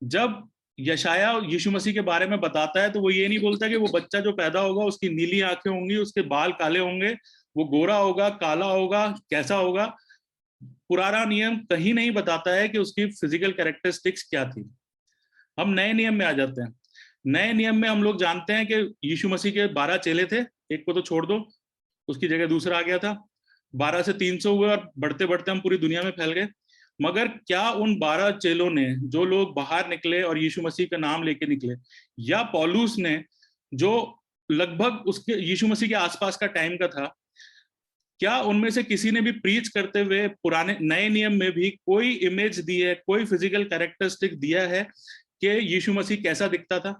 Speaker 2: जब यशाया यीशु मसीह के बारे में बताता है तो वो ये नहीं बोलता कि वो बच्चा जो पैदा होगा उसकी नीली आंखें होंगी, उसके बाल काले होंगे, वो गोरा होगा, काला होगा, कैसा होगा। पुराना नियम कहीं नहीं बताता है कि उसकी फिजिकल कैरेक्टरिस्टिक्स क्या थी। हम नए नियम में आ जाते हैं। नए नियम में हम लोग जानते हैं कि यीशु मसीह के 12 चेले थे, एक को तो छोड़ दो, उसकी जगह दूसरा आ गया था। 12 से 300 हुए और बढ़ते बढ़ते हम पूरी दुनिया में फैल गए। मगर क्या उन 12 चेलों ने, जो लोग बाहर निकले और यीशु मसीह का नाम लेके निकले, या पौलुस ने जो लगभग उसके यीशु मसीह के आसपास का टाइम का था, क्या उनमें से किसी ने भी प्रीच करते हुए पुराने नए नियम में भी कोई इमेज दी है, कोई फिजिकल कैरेक्टरिस्टिक दिया है कि यीशु मसीह कैसा दिखता था।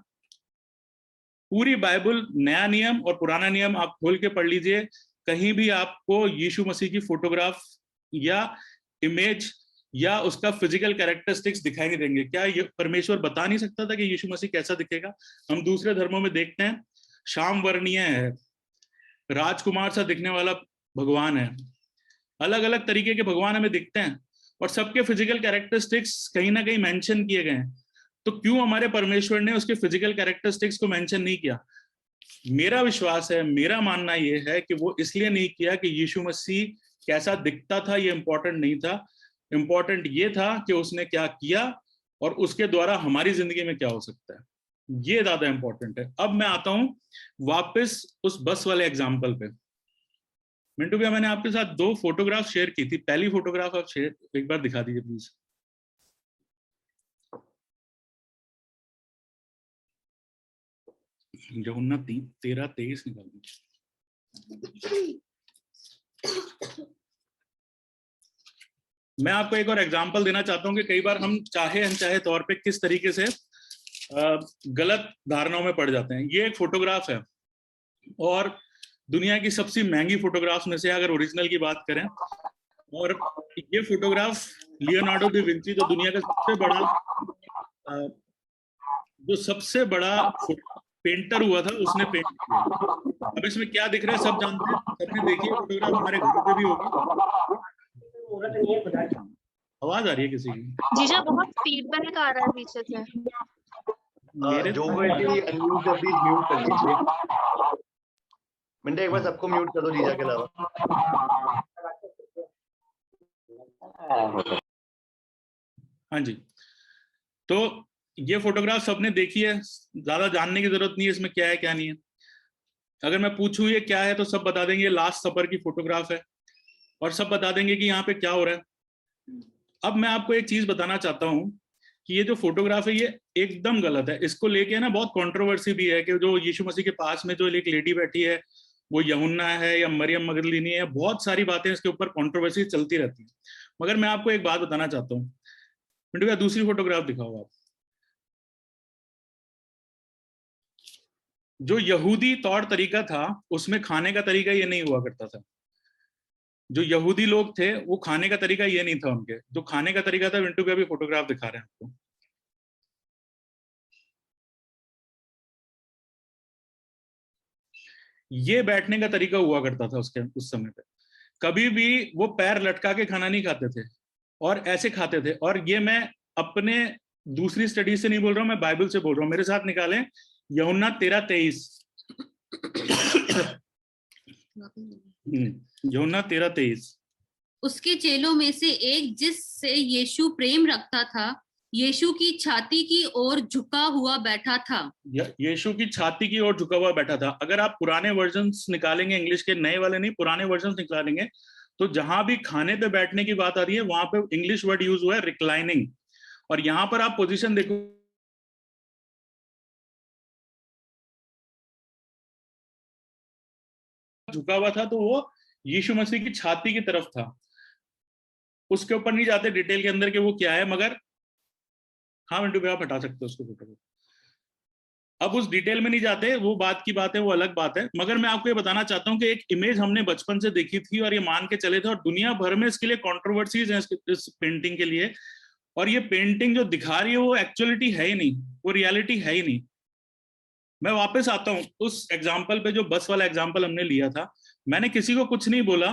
Speaker 2: पूरी बाइबल, नया नियम और पुराना नियम आप खोल के पढ़ लीजिए, कहीं भी आपको यीशु मसीह की फोटोग्राफ या इमेज या उसका फिजिकल कैरेक्टरिस्टिक्स दिखाई नहीं देंगे। क्या ये परमेश्वर बता नहीं सकता था कि यीशु मसीह कैसा दिखेगा? हम दूसरे धर्मों में देखते हैं, श्याम वर्णीय है, राजकुमार सा दिखने वाला भगवान है, अलग अलग तरीके के भगवान हमें दिखते हैं और सबके फिजिकल कैरेक्टरिस्टिक्स कहीं ना कहीं मेंशन किए गए हैं। तो क्यों हमारे परमेश्वर ने उसके फिजिकल कैरेक्टरिस्टिक्स को मेंशन नहीं किया? मेरा विश्वास है, मेरा मानना यह है कि वो इसलिए नहीं किया कि यीशु मसीह कैसा दिखता था ये इंपॉर्टेंट नहीं था। इंपॉर्टेंट ये था कि उसने क्या किया और उसके द्वारा हमारी जिंदगी में क्या हो सकता है, ये ज्यादा इंपॉर्टेंट है। अब मैं आता हूं वापस उस बस वाले एग्जाम्पल पे। मिंटू भैया, मैंने आपके साथ 2 फोटोग्राफ शेयर की थी। पहली फोटोग्राफ आप शेयर एक बार दिखा दीजिए प्लीज। जो 13-23 निकाल दीजिए। मैं आपको एक और एग्जांपल देना चाहता हूं कि कई बार हम चाहे अनचाहे तौर पे किस तरीके से गलत धारणाओं में पड़ जाते हैं। ये एक फोटोग्राफ है और दुनिया की सबसे महंगी फोटोग्राफ्स में से अगर ओरिजिनल की बात करें, और ये फोटोग्राफ लियोनार्डो दा विंची, जो दुनिया का सबसे बड़ा पेंटर हुआ था, उसने पेंट किया। अब इसमें क्या दिख रहा है सब जानते हैं, सबने देखी है फोटोग्राफ, हमारे घर पे भी होगी। आवाज आ रही है किसी की?
Speaker 4: जीजा बहुत फीडबैक आ रहा है पीछे से।
Speaker 2: मेरे
Speaker 3: जो अनम्यूट कर दी, म्यूट कर लीजिए। मिंटे एक बार सबको म्यूट कर दो जीजा के अलावा।
Speaker 2: हाँ जी, तो ये फोटोग्राफ सबने देखी है, ज्यादा जानने की जरूरत नहीं है इसमें क्या है क्या नहीं है। अगर मैं पूछूं ये क्या है तो सब बता देंगे लास्ट सपर की फोटोग्राफ है, और सब बता देंगे कि यहाँ पे क्या हो रहा है। अब मैं आपको एक चीज बताना चाहता हूँ कि ये जो फोटोग्राफ है ये एकदम गलत है। इसको लेके ना बहुत कंट्रोवर्सी भी है कि जो यीशु मसीह के पास में जो एक लेडी बैठी है वो यूहन्ना है या मरियम मगदलीनी है, बहुत सारी बातें इसके ऊपर कंट्रोवर्सी चलती रहती है। मगर मैं आपको एक बात बताना चाहता हूँ। मिंटू भैया दूसरी फोटोग्राफ दिखाओ आप। जो यहूदी तौर तरीका था उसमें खाने का तरीका ये नहीं हुआ करता था। जो यहूदी लोग थे वो खाने का तरीका ये नहीं था उनके। जो खाने का तरीका था, मिंटू भैया भी फोटोग्राफ दिखा रहे हैं आपको। ये बैठने का तरीका हुआ करता था उसके उस समय पे। कभी भी वो पैर लटका के खाना नहीं खाते थे और ऐसे खाते थे। और ये मैं अपने दूसरी स्टडी से नहीं बोल रहा हूं, मैं बाइबल से बोल रहा हूं। मेरे साथ निकालें यूहन्ना 13:23। यूहन्ना 13:23।
Speaker 6: उसके चेलों में से एक जिससे यीशु प्रेम रखता था, यीशु की छाती की ओर झुका हुआ बैठा था।
Speaker 2: यीशु की छाती की ओर झुका हुआ बैठा था। अगर आप पुराने वर्जन्स निकालेंगे, इंग्लिश के नए वाले नहीं, पुराने वर्जन्स निकालेंगे, तो जहां भी खाने पे बैठने की बात आ रही है वहां पे इंग्लिश वर्ड यूज हुआ है रिक्लाइनिंग। और यहां पर आप पोजीशन देखो, झुका हुआ था तो वो यीशु मसीह की छाती की तरफ था। उसके ऊपर नहीं जाते डिटेल के अंदर कि वो क्या है, मगर हाँ मिंटू भैया आप हटा सकते हो उसको फोटो को। अब उस डिटेल में नहीं जाते, वो बात की बात है, वो अलग बात है। मगर मैं आपको ये बताना चाहता हूँ कि एक इमेज हमने बचपन से देखी थी और ये मान के चले थे, और दुनिया भर में इसके लिए कंट्रोवर्सीज हैं इस पेंटिंग के लिए। और ये पेंटिंग जो दिखा रही है वो एक्चुअलिटी है ही नहीं, वो रियलिटी है ही नहीं। मैं वापस आता हूँ उस एग्जाम्पल पे, जो बस वाला एग्जाम्पल हमने लिया था। मैंने किसी को कुछ नहीं बोला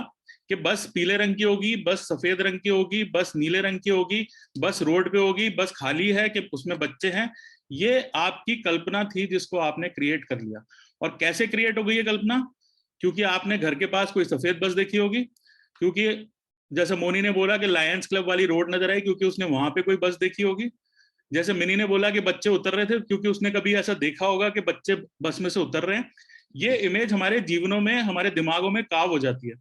Speaker 2: कि बस पीले रंग की होगी, बस सफेद रंग की होगी, बस नीले रंग की होगी, बस रोड पे होगी, बस खाली है कि उसमें बच्चे हैं। ये आपकी कल्पना थी जिसको आपने क्रिएट कर लिया। और कैसे क्रिएट हो गई ये कल्पना? क्योंकि आपने घर के पास कोई सफेद बस देखी होगी, क्योंकि जैसे मोनी ने बोला कि लायंस क्लब वाली रोड नजर आई, क्योंकि उसने वहां पे कोई बस देखी होगी। जैसे मिनी ने बोला कि बच्चे उतर रहे थे, क्योंकि उसने कभी ऐसा देखा होगा कि बच्चे बस में से उतर रहे हैं। ये इमेज हमारे जीवनों में, हमारे दिमागों में काव हो जाती है।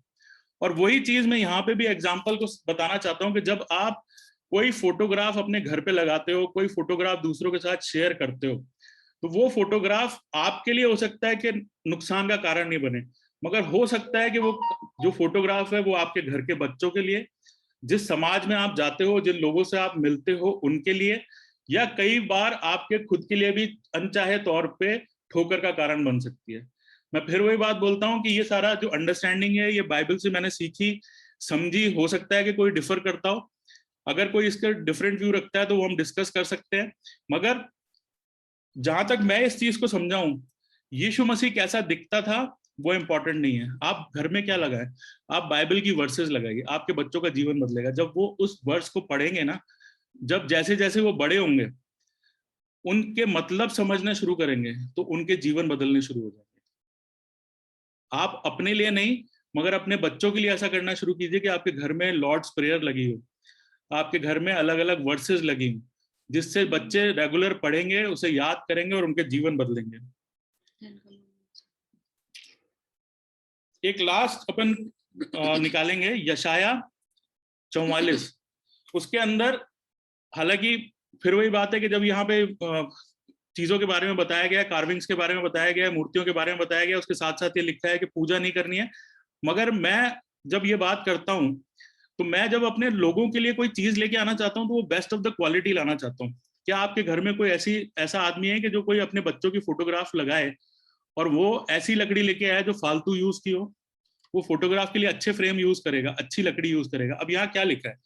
Speaker 2: और वही चीज मैं यहाँ पे भी एग्जाम्पल को बताना चाहता हूँ कि जब आप कोई फोटोग्राफ अपने घर पे लगाते हो, कोई फोटोग्राफ दूसरों के साथ शेयर करते हो, तो वो फोटोग्राफ आपके लिए हो सकता है कि नुकसान का कारण नहीं बने, मगर हो सकता है कि वो जो फोटोग्राफ है वो आपके घर के बच्चों के लिए, जिस समाज में आप जाते हो, जिन लोगों से आप मिलते हो उनके लिए, या कई बार आपके खुद के लिए भी अनचाहे तौर पे ठोकर का कारण बन सकती है। मैं फिर वही बात बोलता हूँ कि ये सारा जो अंडरस्टैंडिंग है ये बाइबल से मैंने सीखी समझी। हो सकता है कि कोई डिफर करता हो, अगर कोई इसके डिफरेंट व्यू रखता है तो वो हम डिस्कस कर सकते हैं, मगर जहां तक मैं इस चीज को समझाऊं, यीशु मसीह कैसा दिखता था वो इंपॉर्टेंट नहीं है। आप घर में क्या लगाएं, आप बाइबल की वर्सेस लगाइए, आपके बच्चों का जीवन बदलेगा। जब वो उस वर्स को पढ़ेंगे ना, जब जैसे जैसे वो बड़े होंगे उनके मतलब समझना शुरू करेंगे तो उनके जीवन बदलने शुरू हो जाएंगे। आप अपने लिए नहीं मगर अपने बच्चों के लिए ऐसा करना शुरू कीजिए कि आपके घर में लॉर्ड्स प्रेयर लगी हो, आपके घर में अलग अलग वर्सेस लगी हो, जिससे बच्चे रेगुलर पढ़ेंगे, उसे याद करेंगे और उनके जीवन बदलेंगे। एक लास्ट अपन निकालेंगे यशाया 44। उसके अंदर हालांकि फिर वही बात है कि जब यहाँ पे चीजों के बारे में बताया गया, कार्विंग्स के बारे में बताया गया, मूर्तियों के बारे में बताया गया, उसके साथ साथ ये लिखा है कि पूजा नहीं करनी है। मगर मैं जब ये बात करता हूँ तो मैं जब अपने लोगों के लिए कोई चीज लेके आना चाहता हूँ तो वो बेस्ट ऑफ द क्वालिटी लाना चाहता हूँ। क्या आपके घर में कोई ऐसा आदमी है कि जो कोई अपने बच्चों की फोटोग्राफ लगाए और वो ऐसी लकड़ी लेके आए जो फालतू यूज की हो? वो फोटोग्राफ के लिए अच्छे फ्रेम यूज करेगा, अच्छी लकड़ी यूज करेगा। अब यहाँ क्या लिखा है,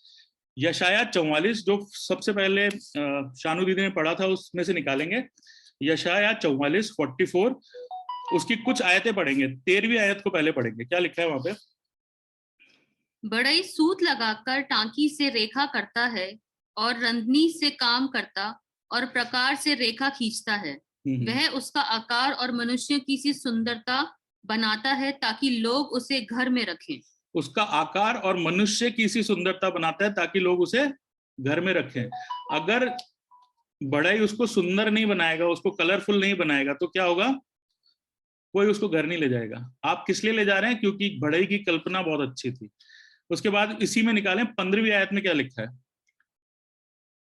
Speaker 2: यशाया 44 जो सबसे पहले शानू दीदी ने पढ़ा था उसमें से निकालेंगे। यशाया 44 उसकी कुछ आयतें पढ़ेंगे। 13वीं आयत को पहले पढ़ेंगे, क्या लिखा है वहां पे?
Speaker 6: बढ़ई सूत लगाकर टांकी से रेखा करता है और रंधनी से काम करता और प्रकार से रेखा खींचता है। वह उसका आकार और मनुष्य की सी सुंदरता बनाता है ताकि लोग उसे घर में रखें।
Speaker 2: उसका आकार और मनुष्य की सी सुंदरता बनाता है ताकि लोग उसे घर में रखें। अगर बढ़ई उसको सुंदर नहीं बनाएगा, उसको कलरफुल नहीं बनाएगा तो क्या होगा? कोई उसको घर नहीं ले जाएगा। आप किस लिए ले जा रहे हैं? क्योंकि बढ़ई की कल्पना बहुत अच्छी थी। उसके बाद इसी में निकालें 15वीं आयत में क्या लिखा है?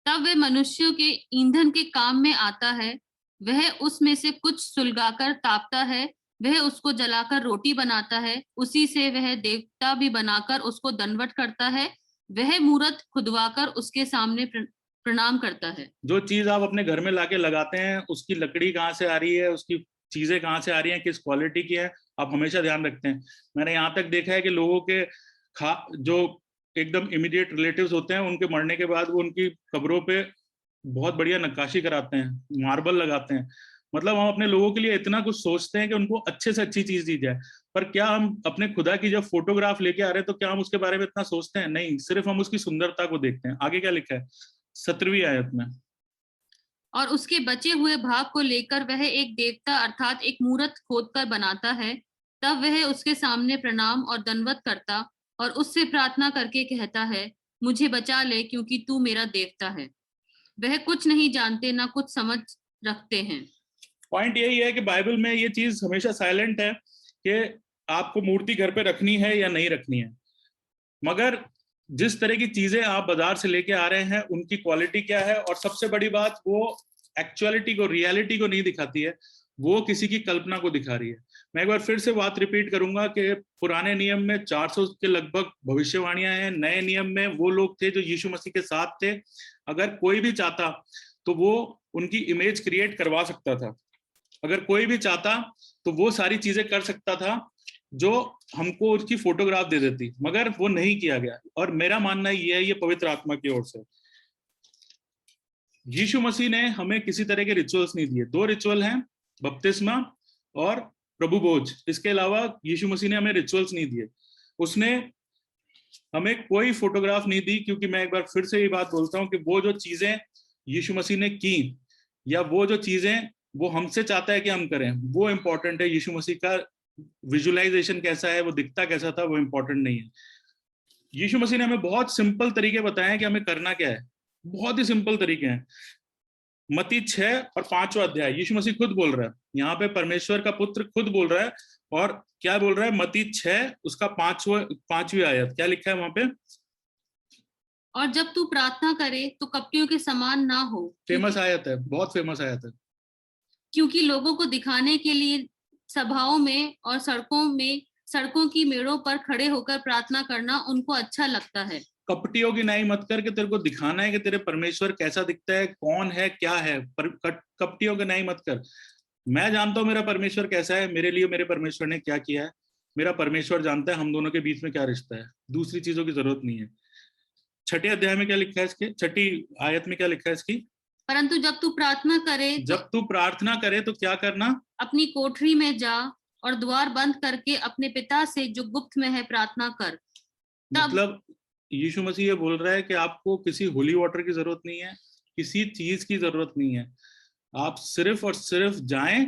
Speaker 6: तब वह मनुष्यों के ईंधन के काम में आता है, वह उसमें से कुछ सुलगाकर तापता है, वह उसको जलाकर रोटी बनाता है, उसी से वह देवता भी बनाकर उसको दंडवत करता है, वह मूरत खुदवाकर उसके सामने प्रणाम करता है।
Speaker 2: जो चीज आप अपने घर में लाके लगाते हैं उसकी लकड़ी कहाँ से आ रही है, उसकी चीजें कहाँ से आ रही हैं, किस क्वालिटी की है, आप हमेशा ध्यान रखते हैं। मैंने यहाँ तक देखा है कि लोगों के जो एकदम इमीडिएट रिलेटिव्स होते हैं उनके मरने के बाद वो उनकी कब्रों पे बहुत बढ़िया नक्काशी कराते हैं, मार्बल लगाते हैं। मतलब हम अपने लोगों के लिए इतना कुछ सोचते हैं कि उनको अच्छे से अच्छी चीज दी जाए, पर क्या हम अपने खुदा की जब फोटोग्राफ लेके आ रहे हैं तो क्या हम उसके बारे में इतना सोचते हैं? नहीं, सिर्फ हम उसकी सुंदरता को देखते हैं। आगे क्या लिखा है 17वीं आयत में?
Speaker 6: और उसके बचे हुए भाग को लेकर वह एक देवता अर्थात एक मूरत खोदकर बनाता है, तब वह उसके सामने प्रणाम और दंडवत करता और उससे प्रार्थना करके कहता है, मुझे बचा ले क्योंकि तू मेरा देवता है। वह कुछ नहीं जानते ना कुछ समझ रखते हैं।
Speaker 2: पॉइंट यही है कि बाइबल में ये चीज हमेशा साइलेंट है कि आपको मूर्ति घर पे रखनी है या नहीं रखनी है, मगर जिस तरह की चीजें आप बाजार से लेके आ रहे हैं उनकी क्वालिटी क्या है, और सबसे बड़ी बात वो एक्चुअलिटी को, रियलिटी को नहीं दिखाती है, वो किसी की कल्पना को दिखा रही है। मैं एक बार फिर से बात रिपीट करूंगा कि पुराने नियम में 400 के लगभग भविष्यवाणियां हैं, नए नियम में वो लोग थे जो यीशु मसीह के साथ थे। अगर कोई भी चाहता तो वो उनकी इमेज क्रिएट करवा सकता था, अगर कोई भी चाहता तो वो सारी चीजें कर सकता था जो हमको उसकी फोटोग्राफ दे देती, मगर वो नहीं किया गया। और मेरा मानना ये है, ये पवित्र आत्मा की ओर से यीशु मसीह ने हमें किसी तरह के रिचुअल्स नहीं दिए। 2 रिचुअल हैं, बपतिस्मा और प्रभु भोज। इसके अलावा यीशु मसीह ने हमें रिचुअल्स नहीं दिए। उसने हमें कोई फोटोग्राफ नहीं दी, क्योंकि मैं एक बार फिर से ये बात बोलता हूँ कि वो जो चीजें यीशु मसीह ने की या वो जो चीजें वो हमसे चाहता है कि हम करें वो इम्पोर्टेंट है। यीशु मसीह का विजुअलाइजेशन कैसा है, वो दिखता कैसा था, वो इम्पोर्टेंट नहीं है। यीशु मसीह ने हमें बहुत सिंपल तरीके बताए हैं कि हमें करना क्या है, बहुत ही सिंपल तरीके हैं। मत्ती 6 और 5वां अध्याय, यीशु मसीह खुद बोल रहा है, यहाँ पे परमेश्वर का पुत्र खुद बोल रहा है। और क्या बोल रहा है? मत्ती 6 उसका 5वीं आयत, क्या लिखा है वहां पे?
Speaker 6: और जब तू प्रार्थना करे तो कपटियों के समान ना हो।
Speaker 2: फेमस आयत है, बहुत फेमस आयत है।
Speaker 6: क्योंकि लोगों को दिखाने के लिए सभाओं में और सड़कों की मेड़ों पर खड़े होकर प्रार्थना करना उनको अच्छा लगता है।
Speaker 2: कपटियों की नाई मत कर के तेरे को दिखाना है कि तेरे परमेश्वर कैसा दिखता है, कौन है, क्या है। कपटियों की नाई मत कर। मैं जानता हूं मेरा परमेश्वर कैसा है, मेरे लिए मेरे परमेश्वर ने क्या किया है, मेरा परमेश्वर जानता है हम दोनों के बीच में क्या रिश्ता है। दूसरी चीजों की जरूरत नहीं है। छठे अध्याय में क्या लिखा है इसके, छठी आयत में क्या लिखा है इसकी?
Speaker 6: परंतु जब तू प्रार्थना करे तो
Speaker 2: जब तू प्रार्थना करे तो क्या करना?
Speaker 6: अपनी कोठरी में जा और द्वार बंद करके अपने पिता से जो गुप्त में है प्रार्थना कर।
Speaker 2: मतलब यीशु मसीह ये बोल रहा है कि आपको किसी होली वाटर की जरूरत नहीं है, किसी चीज की जरूरत नहीं है। आप सिर्फ और सिर्फ जाएं,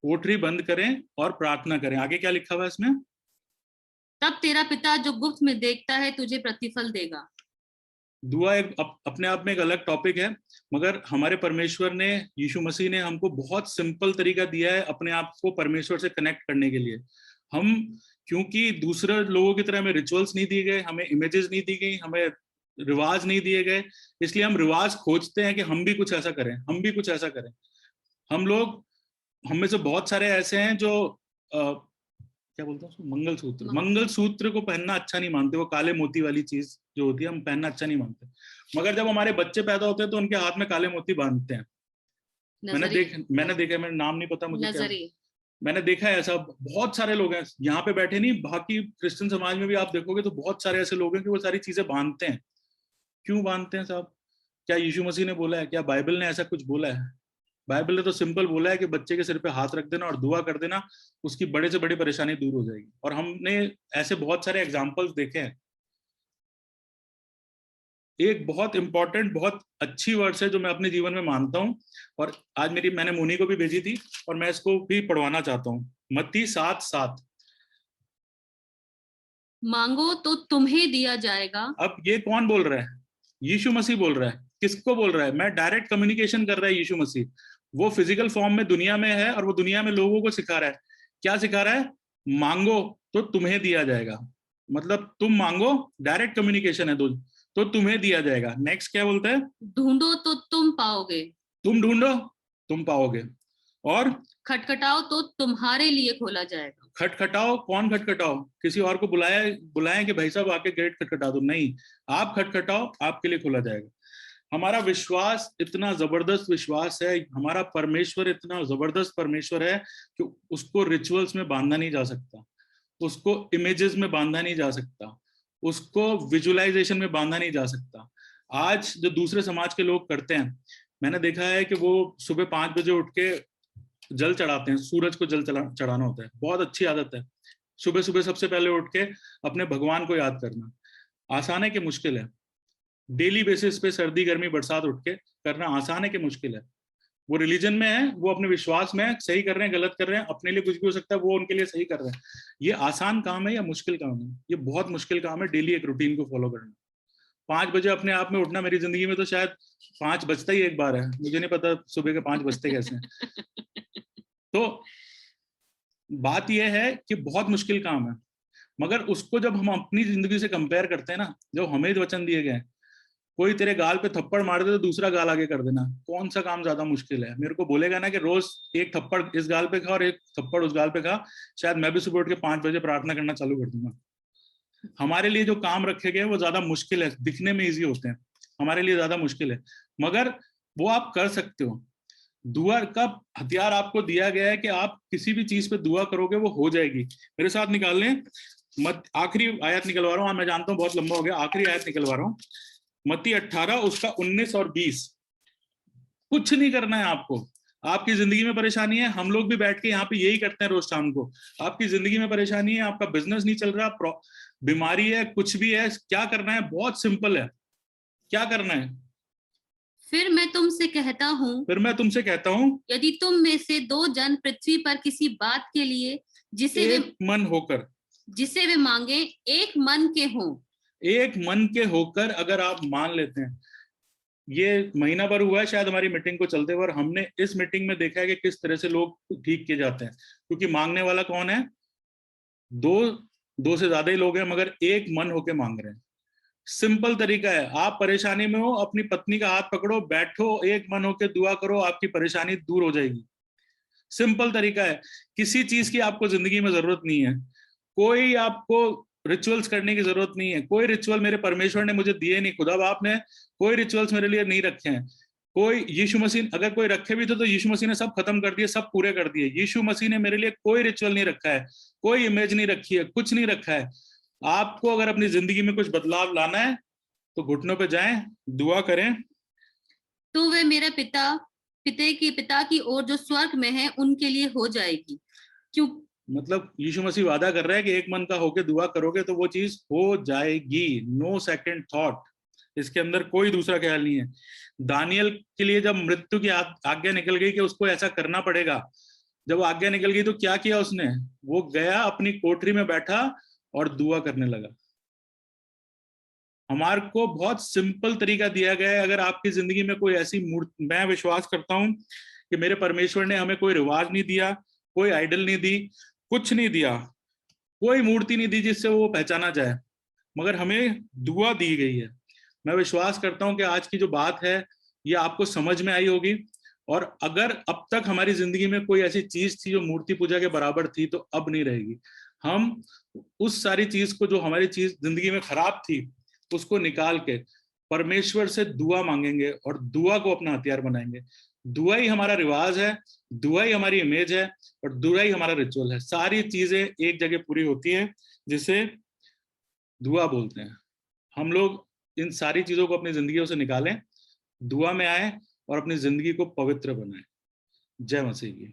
Speaker 2: कोठरी बंद करें और प्रार्थना करें। आगे क्या लिखा हुआ है इसमें?
Speaker 6: तब तेरा पिता जो गुप्त में देखता है तुझे प्रतिफल देगा।
Speaker 2: दुआ एक अपने आप में एक अलग टॉपिक है, मगर हमारे परमेश्वर ने, यीशु मसीह ने हमको बहुत सिंपल तरीका दिया है अपने आप को परमेश्वर से कनेक्ट करने के लिए। हम, क्योंकि दूसरे लोगों की तरह हमें रिचुअल्स नहीं दिए गए, हमें इमेजेस नहीं दी गई, हमें रिवाज नहीं दिए गए, इसलिए हम रिवाज खोजते हैं कि हम भी कुछ ऐसा करें, हम भी कुछ ऐसा करें। हम में से बहुत सारे ऐसे हैं जो क्या बोलते हैं उसको, मंगलसूत्र को पहनना अच्छा नहीं मानते। वो काले मोती वाली चीज जो होती है हम पहनना अच्छा नहीं मानते, मगर जब हमारे बच्चे पैदा होते हैं तो उनके हाथ में काले मोती बांधते हैं। मैंने देखा, मेरा नाम नहीं पता मुझे, मैंने देखा है ऐसा। बहुत सारे लोग हैं यहाँ पे बैठे, नहीं बाकी क्रिश्चियन समाज में भी आप देखोगे तो बहुत सारे ऐसे लोग हैं कि वो सारी चीजें बांधते हैं। क्यों बांधते हैं साहब? क्या यीशु मसीह ने बोला है? क्या बाइबल ने ऐसा कुछ बोला है? बाइबल ने तो सिंपल बोला है कि बच्चे के सिर पे हाथ रख देना और दुआ कर देना, उसकी बड़े से बड़ी परेशानी दूर हो जाएगी। और हमने ऐसे बहुत सारे एग्जाम्पल्स देखे हैं। एक बहुत इंपॉर्टेंट, बहुत अच्छी वर्ड्स है जो मैं अपने जीवन में मानता हूं, और आज मैंने मुनी को भी भेजी थी और मैं इसको भी पढ़वाना चाहता हूं। मत्ती 7:7।
Speaker 6: मांगो तो तुम्हें दिया जाएगा।
Speaker 2: अब ये कौन बोल रहा है? यीशु मसीह बोल रहा है। किसको बोल रहा है? मैं डायरेक्ट कम्युनिकेशन कर रहा है यीशु मसीह। वो फिजिकल फॉर्म में दुनिया में है और वो दुनिया में लोगों को सिखा रहा है। क्या सिखा रहा है? मांगो तो तुम्हें दिया जाएगा। मतलब तुम मांगो, डायरेक्ट कम्युनिकेशन है, तो तुम्हें दिया जाएगा। नेक्स्ट क्या बोलता है?
Speaker 6: ढूंढो तो तुम पाओगे।
Speaker 2: तुम ढूंढो तुम पाओगे, और
Speaker 6: खटखटाओ तो तुम्हारे लिए खोला जाएगा।
Speaker 2: खटखटाओ, कौन खटखटाओ? किसी और को बुलाएं कि भाई साहब आके गेट खटखटा दो? नहीं, आप खटखटाओ, आपके लिए खोला जाएगा। हमारा विश्वास इतना जबरदस्त विश्वास है, हमारा परमेश्वर इतना जबरदस्त परमेश्वर है कि उसको रिचुअल्स में बांधा नहीं जा सकता, उसको इमेजेस में बांधा नहीं जा सकता, उसको विजुअलाइजेशन में बांधा नहीं जा सकता। आज जो दूसरे समाज के लोग करते हैं, मैंने देखा है कि वो सुबह 5 बजे उठ के जल चढ़ाते हैं। सूरज को जल चढ़ाना होता है, बहुत अच्छी आदत है। सुबह सुबह सबसे पहले उठ के अपने भगवान को याद करना आसान है कि मुश्किल है? डेली बेसिस पे सर्दी गर्मी बरसात उठ के करना आसान है कि मुश्किल है? वो रिलीजन में है, वो अपने विश्वास में है, सही कर रहे हैं गलत कर रहे हैं, अपने लिए कुछ भी हो सकता है, वो उनके लिए सही कर रहे हैं। ये आसान काम है या मुश्किल काम है? ये बहुत मुश्किल काम है, डेली एक रूटीन को फॉलो करना। 5 बजे अपने आप में उठना मेरी जिंदगी में तो शायद 5 बजता ही एक बार है, मुझे नहीं पता सुबह के 5 बजते कैसे हैं। तो बात यह है कि बहुत मुश्किल काम है, मगर उसको जब हम अपनी जिंदगी से कंपेयर करते हैं ना, जब हमें वचन दिए गए, कोई तेरे गाल पे थप्पड़ मार दे तो दूसरा गाल आगे कर देना, कौन सा काम ज्यादा मुश्किल है? मेरे को बोलेगा ना कि रोज एक थप्पड़ इस गाल पे खा और एक थप्पड़ उस गाल पे खा, शायद मैं भी सुबह उठ के 5 बजे प्रार्थना करना चालू कर दूंगा। हमारे लिए जो काम रखे गए वो ज्यादा मुश्किल है, दिखने में इजी होते हैं, हमारे लिए ज्यादा मुश्किल है, मगर वो आप कर सकते हो। दुआ का हथियार आपको दिया गया है कि आप किसी भी चीज पे दुआ करोगे वो हो जाएगी। मेरे साथ निकाल लें, आखिरी आयत निकलवा रहा हूँ, मैं जानता हूँ बहुत लंबा हो गया, आखिरी आयत निकलवा रहा हूँ, मत्ती 18 उसका 19 और 20। कुछ नहीं करना है आपको। आपकी जिंदगी में परेशानी है, हम लोग भी बैठ के यहाँ पे यही करते हैं रोज शाम को। आपकी जिंदगी में परेशानी है, आपका बिजनेस नहीं चल रहा, बीमारी है, कुछ भी है, क्या करना है? बहुत सिंपल है। क्या करना है?
Speaker 6: फिर मैं तुमसे कहता हूँ यदि तुम में से 2 जन पृथ्वी पर किसी बात के लिए जिसे वे मांगे एक मन के
Speaker 2: होकर अगर आप मान लेते हैं। ये महीना भर हुआ है शायद हमारी मीटिंग को चलते हुए, हमने इस मीटिंग में देखा है कि किस तरह से लोग ठीक किए जाते हैं, क्योंकि मांगने वाला कौन है? दो से ज्यादा ही लोग हैं, मगर एक मन होके मांग रहे हैं। सिंपल तरीका है, आप परेशानी में हो, अपनी पत्नी का हाथ पकड़ो, बैठो, एक मन होके दुआ करो, आपकी परेशानी दूर हो जाएगी। सिंपल तरीका है। किसी चीज की आपको जिंदगी में जरूरत नहीं है, कोई आपको रिचुअल्स करने की जरूरत नहीं है। कोई रिचुअल मेरे परमेश्वर ने मुझे दिए नहीं, खुदा बाप ने कोई रिचुअल्स मेरे लिए नहीं रखे हैं। कोई यीशु मसीह अगर कोई रखे भी तो यीशु मसीह ने सब खत्म कर दिए, सब पूरे कर दिए। यीशु मसीह ने मेरे लिए कोई रिचुअल नहीं रखा है, कोई इमेज नहीं रखी है, कुछ नहीं रखा है। आपको अगर अपनी जिंदगी में कुछ बदलाव लाना है तो घुटनों पे जाएं, दुआ करें।
Speaker 6: तो वह मेरा पिता की ओर जो स्वर्ग में है उनके लिए हो जाएगी। क्यों
Speaker 2: मतलब यीशु मसीह वादा कर रहा है कि एक मन का होके दुआ करोगे तो वो चीज हो जाएगी, नो सेकंड थॉट, इसके अंदर कोई दूसरा ख्याल नहीं है। दानियल के लिए जब मृत्यु की आज्ञा निकल गई कि उसको ऐसा करना पड़ेगा, जब आज्ञा निकल गई तो क्या किया उसने? वो गया अपनी कोठरी में बैठा और दुआ करने लगा। हमारे को बहुत सिंपल तरीका दिया गया है। अगर आपकी जिंदगी में कोई ऐसी मूर्ति, मैं विश्वास करता हूं कि मेरे परमेश्वर ने हमें कोई रिवाज नहीं दिया, कोई आइडल नहीं दी, कुछ नहीं दिया, कोई मूर्ति नहीं दी जिससे वो पहचाना जाए, मगर हमें दुआ दी गई है। मैं विश्वास करता हूं कि आज की जो बात है ये आपको समझ में आई होगी। और अगर अब तक हमारी जिंदगी में कोई ऐसी चीज थी जो मूर्ति पूजा के बराबर थी तो अब नहीं रहेगी। हम उस सारी चीज को, जो हमारी चीज जिंदगी में खराब थी, उसको निकाल के परमेश्वर से दुआ मांगेंगे और दुआ को अपना हथियार बनाएंगे। दुआ ही हमारा रिवाज है, दुआ ही हमारी इमेज है और दुआ ही हमारा रिचुअल है। सारी चीजें एक जगह पूरी होती हैं जिसे दुआ बोलते हैं। हम लोग इन सारी चीजों को अपनी जिंदगियों से निकालें, दुआ में आए और अपनी जिंदगी को पवित्र बनाएं। जय मसीह की।